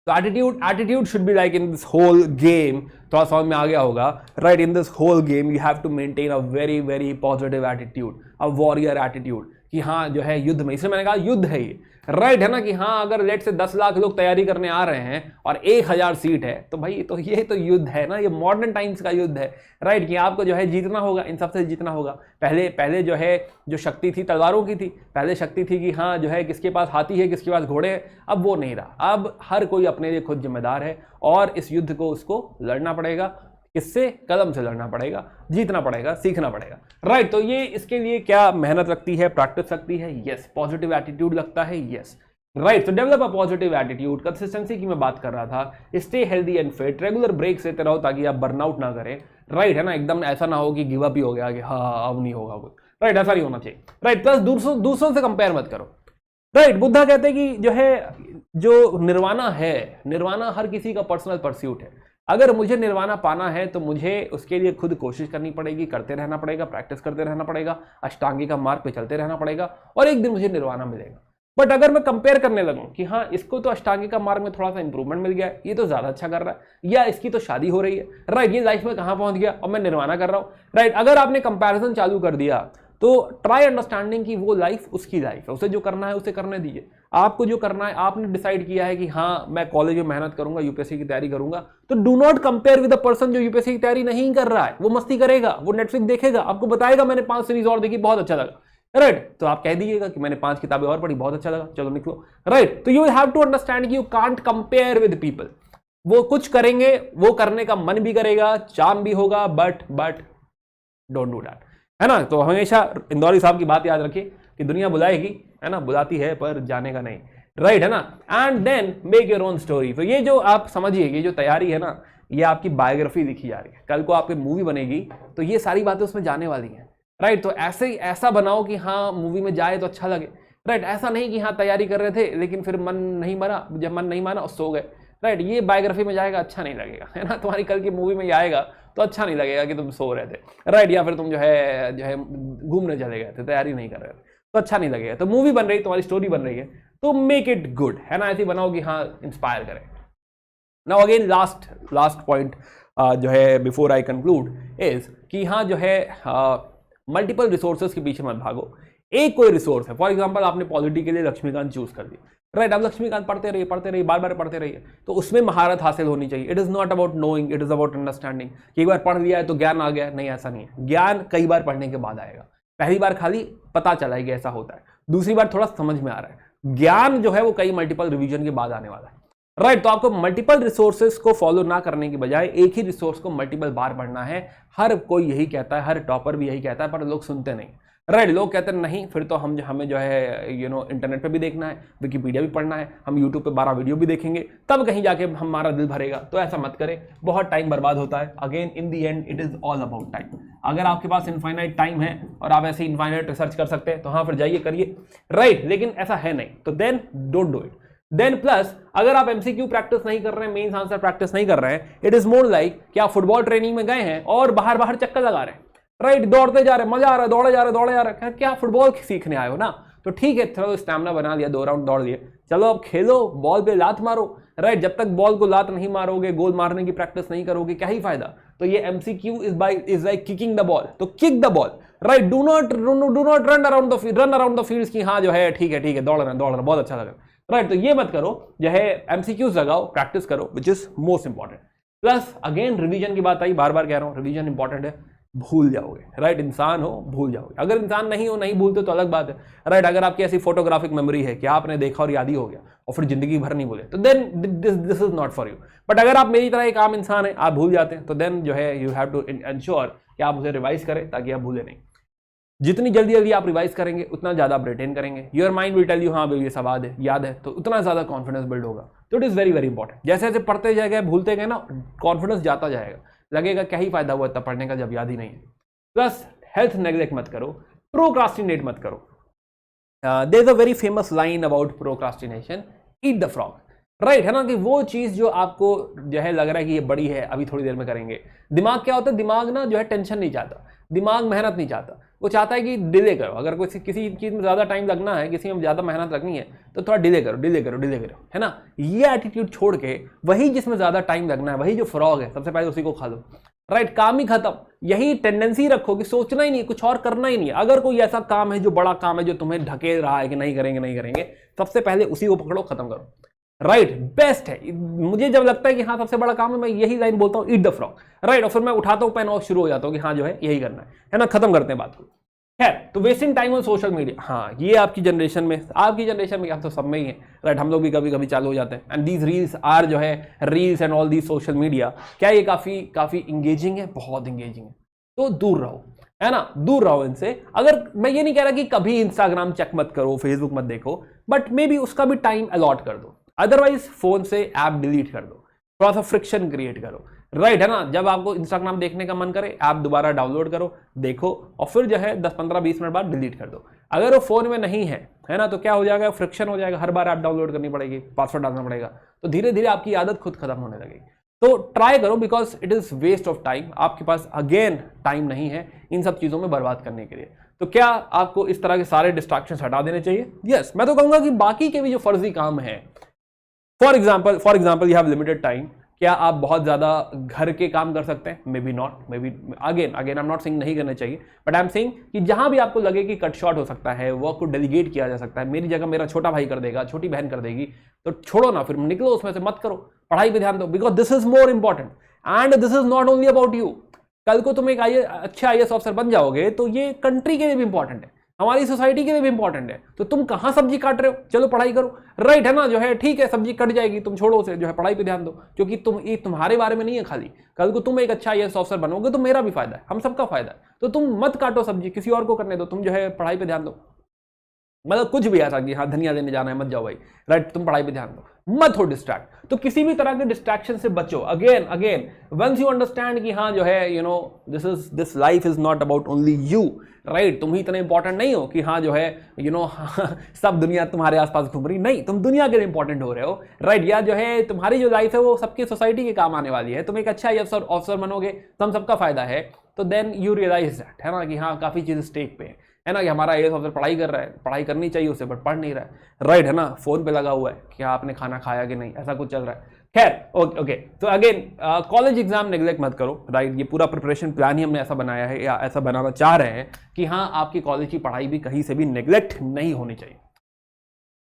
A: so attitude should be like in this whole game, थोड़ा समझ में आ गया होगा, right? In this whole game you have to maintain a very very positive attitude, a warrior attitude, कि हाँ जो है युद्ध में, इसलिए मैंने कहा युद्ध है ये, राइट है ना, कि हाँ अगर लेट से 10 लाख लोग तैयारी करने आ रहे हैं और 1000 सीट है तो भाई तो ये तो युद्ध है ना, ये मॉडर्न टाइम्स का युद्ध है, राइट, कि आपको जो है जीतना होगा, इन सबसे जीतना होगा। पहले जो है जो शक्ति थी तलवारों की थी, पहले शक्ति थी कि हाँ जो है किसके पास हाथी है किसके पास घोड़े हैं, अब वो नहीं रहा, अब हर कोई अपने लिए खुद जिम्मेदार है और इस युद्ध को उसको लड़ना पड़ेगा, किससे, कदम से लड़ना पड़ेगा, जीतना पड़ेगा, सीखना पड़ेगा, राइट। तो ये इसके लिए क्या मेहनत लगती है, प्रैक्टिस लगती है, यस। पॉजिटिव एटीट्यूड लगता है, यस, राइट। तो develop a positive attitude, consistency की मैं बात कर रहा था, stay healthy and fit, regular break लेते रहो ताकि आप बर्नआउट ना करें, राइट है ना, एकदम ऐसा ना हो कि गिव अप ही हो गया कि हाँ अब नहीं होगा कुछ, राइट, ऐसा नहीं होना चाहिए, राइट। प्लस दूसरों से कंपेयर मत करो, राइट। बुद्धा कहते हैं कि जो है जो निर्वाणा है, निर्वाणा हर किसी का पर्सनल परस्यूट है, अगर मुझे निर्वाणा पाना है तो मुझे उसके लिए खुद कोशिश करनी पड़ेगी, करते रहना पड़ेगा, प्रैक्टिस करते रहना पड़ेगा, अष्टांगी का मार्ग पे चलते रहना पड़ेगा और एक दिन मुझे निर्वाणा मिलेगा। बट अगर मैं कंपेयर करने लगूं कि हाँ इसको तो अष्टांगी का मार्ग में थोड़ा सा इंप्रूवमेंट मिल गया है, ये तो ज्यादा अच्छा कर रहा है, या इसकी तो शादी हो रही है, राइट, ये लाइफ में कहां पहुंच गया और मैं निर्वाणा कर रहा हूं, राइट। अगर आपने कंपैरिजन चालू कर दिया तो ट्राई अंडरस्टैंडिंग कि वो लाइफ उसकी लाइफ है, उसे जो करना है उसे करने दीजिए, आपको जो करना है, आपने डिसाइड किया है कि हाँ मैं कॉलेज में मेहनत करूंगा, यूपीएससी की तैयारी करूंगा, तो do not compare with the person जो यूपीएससी की तैयारी नहीं कर रहा है, वो मस्ती करेगा, वो नेटफ्लिक्स देखेगा, आपको बताएगा मैंने 5 सीरीज और देखी बहुत अच्छा लगा, राइट, तो आप कह दीजिएगा कि मैंने 5 किताबें और पढ़ी बहुत अच्छा लगा, चलो निकलो, राइट। तो you will have to understand कि you can't compare with people, वो कुछ करेंगे, वो करने का मन भी करेगा, चाम भी होगा, बट डोंट डू दैट, है ना। तो हमेशा इंदौरी साहब की बात याद रखिए कि दुनिया बुलाएगी, है ना, बुलाती है पर जाने का नहीं, राइट है ना। And then make your own story. तो ये जो आप समझिए, ये जो तैयारी है ना, ये आपकी बायोग्राफी लिखी जा रही है, कल को आपकी मूवी बनेगी तो ये सारी बातें उसमें जाने वाली हैं, राइट। तो ऐसा बनाओ कि हाँ मूवी में जाए तो अच्छा लगे, राइट, ऐसा नहीं कि हाँ तैयारी कर रहे थे लेकिन फिर मन नहीं मरा, जब मन नहीं माना और सो गए, राइट, ये बायोग्राफी में जाएगा, अच्छा नहीं लगेगा, है ना। तुम्हारी कल की मूवी में ये आएगा तो अच्छा नहीं लगेगा कि तुम सो रहे थे, राइट, या फिर तुम जो है घूमने चले गए थे, तैयारी नहीं कर रहे थे, तो अच्छा नहीं लगेगा। तो मूवी बन रही, तुम्हारी स्टोरी बन रही है, तो मेक इट गुड, है ना, ऐसी बनाओ कि हाँ इंस्पायर करे। नाउ अगेन लास्ट पॉइंट जो है बिफोर आई कंक्लूड इज कि हाँ जो है मल्टीपल रिसोर्सेज के पीछे मत भागो, एक कोई रिसोर्स है, फॉर एग्जांपल आपने पॉलिटी के लिए लक्ष्मीकांत चूज कर दिया, राइट, आप लक्ष्मीकांत पढ़ते रहिए, बार बार पढ़ते रहिए, तो उसमें महारत हासिल होनी चाहिए। It is not about knowing, it is about understanding कि एक बार पढ़ लिया है तो ज्ञान आ गया, नहीं, ऐसा नहीं है, ज्ञान कई बार पढ़ने के बाद आएगा, पहली बार खाली पता चला है कि ऐसा होता है, दूसरी बार थोड़ा समझ में आ रहा है, ज्ञान जो है वो कई मल्टीपल रिवीजन के बाद आने वाला है, राइट। तो आपको मल्टीपल रिसोर्सेज को फॉलो ना करने की बजाय एक ही रिसोर्स को मल्टीपल बार पढ़ना है। हर कोई यही कहता है, हर टॉपर भी यही कहता है, पर लोग सुनते नहीं, राइट। लोग कहते हैं नहीं फिर तो हमें जो है इंटरनेट पे भी देखना है, विकिपीडिया भी पढ़ना है, हम यूट्यूब पे 12 वीडियो भी देखेंगे, तब कहीं जाके हमारा दिल भरेगा। तो ऐसा मत करें, बहुत टाइम बर्बाद होता है। Again in the and it is all about time. अगर आपके पास इनफाइनाइट टाइम है और आप ऐसे इनफाइनाइट रिसर्च कर सकते हैं तो हाँ फिर जाइए करिए, राइट, लेकिन ऐसा है नहीं, तो then don't do it. Then plus अगर आप एमसीक्यू प्रैक्टिस नहीं कर रहे हैं, मेंस आंसर प्रैक्टिस नहीं कर रहे हैं, इट इज मोर लाइक कि आप फुटबॉल ट्रेनिंग में गए हैं और बाहर चक्कर लगा रहे हैं, राइट, दौड़ते जा रहे हैं, मजा आ रहा है, दौड़े जा रहे हैं, क्या फुटबॉल सीखने आए हो ना, तो ठीक है, थोड़ा स्टैमिना बना लिया, 2 राउंड दौड़ लिए, चलो अब खेलो, बॉल पे लात मारो, राइट। जब तक बॉल को लात नहीं मारोगे, गोल मारने की प्रैक्टिस नहीं करोगे, क्या ही फायदा। तो ये MCQ is like kicking the ball, तो kick the ball, right, do not run around the field की हाँ जो है ठीक है दौड़ रहे हैं बहुत अच्छा लगा, राइट। तो ये मत करो, जो है एमसीक्यूज लगाओ, प्रैक्टिस करो, विच is most important. Plus again revision की बात आई, बार कह रहा हूं, रिवीजन इंपॉर्टेंट है, भूल जाओगे, राइट, इंसान हो भूल जाओगे। अगर इंसान नहीं हो, नहीं भूलते तो अलग बात है, राइट। अगर आपकी ऐसी फोटोग्राफिक मेमोरी है कि आपने देखा और याद ही हो गया और फिर जिंदगी भर नहीं भूले, तो then this is not for you. But अगर आप मेरी तरह एक आम इंसान है, आप भूल जाते हैं, तो देन जो है यू हैव टू इंश्योर कि आप उसे रिवाइज करें ताकि आप भूले नहीं। जितनी जल्दी आप रिवाइज करेंगे उतना ज्यादा आप रिटेन करेंगे। Your mind will tell you हाँ भाई ये सब याद है, तो उतना ज्यादा कॉन्फिडेंस बिल्ड होगा। तो it is very very important. जैसे जैसे पढ़ते जाएगा, भूलते गए ना, कॉन्फिडेंस जाता जाएगा, लगेगा क्या ही फायदा हुआ इतना पढ़ने का जब याद ही नहीं है। प्लस हेल्थ नेग्लेक्ट मत करो, प्रोक्रास्टिनेट मत करो। There is a very famous line about procrastination, eat the frog, right, है ना, कि वो चीज जो आपको जो है लग रहा है कि ये बड़ी है, अभी थोड़ी देर में करेंगे। दिमाग क्या होता है, दिमाग ना जो है टेंशन नहीं चाहता, दिमाग मेहनत नहीं चाहता, वो चाहता है कि डिले करो। अगर कोई किसी चीज में ज्यादा टाइम लगना है, किसी में ज्यादा मेहनत लगनी है, तो थोड़ा डिले करो, है ना। ये एटीट्यूड छोड़ के वही जिसमें ज्यादा टाइम लगना है, वही जो फ्रॉग है, सबसे पहले उसी को खा लो, राइट, काम ही खत्म। यही टेंडेंसी रखो कि सोचना ही नहीं, कुछ और करना ही नहीं। अगर कोई ऐसा काम है जो बड़ा काम है, जो तुम्हें ढकेल रहा है कि नहीं करेंगे नहीं करेंगे, सबसे पहले उसी को पकड़ो, खत्म करो। राइट, बेस्ट है। मुझे जब लगता है कि हाँ सबसे बड़ा काम है, मैं यही लाइन बोलता हूँ, ईट द फ्रॉग। राइट, और फिर मैं उठाता हूँ पेन और शुरू हो जाता हूँ कि हाँ जो है यही करना है ना, खत्म करते हैं बात को। खैर, तो wasting time on social media, हाँ ये आपकी जनरेशन में आप तो सब में ही है। राइट, हम लोग भी कभी कभी चालू हो जाते हैं। एंड दीज रील्स आर जो है, reels and all the social media, क्या ये काफी इंगेजिंग है, बहुत इंगेजिंग है। तो दूर रहो, है ना, दूर रहो इनसे। अगर मैं ये नहीं कह रहा कि कभी इंस्टाग्राम चेक मत करो, फेसबुक मत देखो, बट मे बी उसका भी टाइम अलॉट कर दो। अदरवाइज फोन से ऐप डिलीट कर दो, थोड़ा सा फ्रिक्शन क्रिएट करो। राइट, है ना, जब आपको इंस्टाग्राम देखने का मन करे, ऐप दोबारा डाउनलोड करो, देखो, और फिर जो है 10 15 20 मिनट बाद डिलीट कर दो। अगर वो फोन में नहीं है ना, तो क्या हो जाएगा, फ्रिक्शन हो जाएगा, हर बार ऐप डाउनलोड करनी पड़ेगी, पासवर्ड डालना पड़ेगा, तो धीरे धीरे आपकी आदत खुद खत्म होने लगेगी। तो ट्राई करो, because it is waste of time. आपके पास अगेन टाइम नहीं है इन सब चीजों में बर्बाद करने के लिए। तो क्या आपको इस तरह के सारे डिस्ट्रैक्शंस हटा देने चाहिए? यस, मैं तो कहूंगा कि बाकी के भी जो फर्जी काम है, for example you have limited time, क्या आप बहुत ज्यादा घर के काम कर सकते हैं? May be not, may be again I am not saying नहीं करने चाहिए, बट आई एम सेइंग कि जहां भी आपको लगे कि कट शॉर्ट हो सकता है, वर्क को डेलीगेट किया जा सकता है, मेरी जगह मेरा छोटा भाई कर देगा, छोटी बहन कर देगी, तो छोड़ो ना, फिर निकलो उसमें से, मत करो, पढ़ाई पे ध्यान दो, because this is more important and this is not only about you. कल को तुम एक अच्छे IAS ऑफिसर बन जाओगे तो ये कंट्री के लिए भी इंपॉर्टेंट है, हमारी सोसाइटी के लिए भी इंपॉर्टेंट है। तो तुम कहां सब्जी काट रहे हो, चलो पढ़ाई करो। राइट, है ना, जो है ठीक है, सब्जी कट जाएगी, तुम छोड़ो उसे, जो है पढ़ाई पे ध्यान दो, क्योंकि तुम्हारे बारे में नहीं है खाली। कल को तुम एक अच्छा IAS ऑफिसर बनोगे तो मेरा भी फायदा है, हम सबका फायदा है। तो तुम मत काटो सब्जी, किसी और को करने दो, तुम जो है पढ़ाई पे ध्यान दो। मतलब कुछ भी ऐसा कि हाँ धनिया देने जाना है, मत जाओ भाई। राइट, तुम पढ़ाई पे ध्यान दो, मत हो डिस्ट्रैक्ट। तो किसी भी तरह के डिस्ट्रैक्शन से बचो। अगेन वंस यू अंडरस्टैंड कि हाँ जो है this life is not about only you. Right, तुम ही इतने इंपॉर्टेंट नहीं हो कि हाँ जो है सब दुनिया तुम्हारे आसपास घूम रही, नहीं, तुम दुनिया के लिए इंपॉर्टेंट हो रहे हो। राइट, या जो है तुम्हारी जो लाइफ है वो सबकी सोसाइटी के काम आने वाली है, तुम एक अच्छा ऑफिसर बनोगे तो हम सबका फायदा है। तो देन यू रियलाइज दैट, है ना, कि हाँ काफी चीज स्टेक पे है ना, कि हमारा IAS ऑफिसर पढ़ाई कर रहा है, पढ़ाई करनी चाहिए उसे, बट पढ़ नहीं रहा है। राइट, है ना, फोन पे लगा हुआ है कि आपने खाना खाया कि नहीं, ऐसा कुछ चल रहा है। खैर ओके, तो अगेन कॉलेज एग्जाम नेग्लेक्ट मत करो। राइट, ये पूरा प्रिपरेशन प्लान ही हमने ऐसा बनाया है, या ऐसा बनाना चाह रहे हैं कि हाँ आपकी कॉलेज की पढ़ाई भी कहीं से भी नेग्लेक्ट नहीं होनी चाहिए।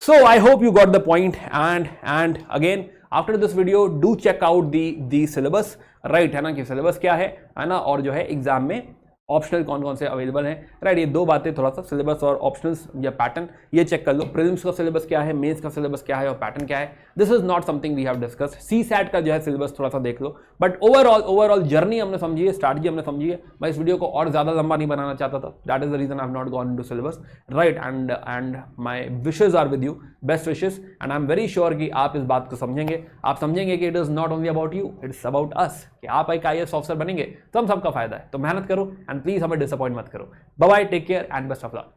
A: So I hope you got the point and again after this video do check out the syllabus. Right, है ना, कि सिलेबस क्या है ना, और जो है एग्जाम में ऑप्शनल कौन कौन से अवेलेबल हैं। राइट, ये दो बातें, थोड़ा सा सिलेबस और ऑप्शनल्स या पैटर्न, ये चेक कर लो। प्रीलिम्स का सिलेबस क्या है, मेंस का सिलेबस क्या है और पैटर्न क्या है, this is not something we have discuss. CSAT का जो है सिलेबस थोड़ा सा देख लो, बट ओवरऑल जर्नी हमने समझी है, स्ट्रैटेजी हमने समझी है। मैं इस वीडियो को और ज्यादा लंबा नहीं बनाना चाहता था, that is the reason I have not gone into syllabus. Right, and my wishes are with you, best wishes, and I am very sure कि आप इस बात को समझेंगे। आप समझेंगे कि it is not only about you, it's about us, कि आप एक IAS ऑफिसर बनेंगे तो हम सबका फायदा है। तो मेहनत करो एंड प्लीज हमें डिसअपॉइंट मत करो। Bye bye, take care and best of luck.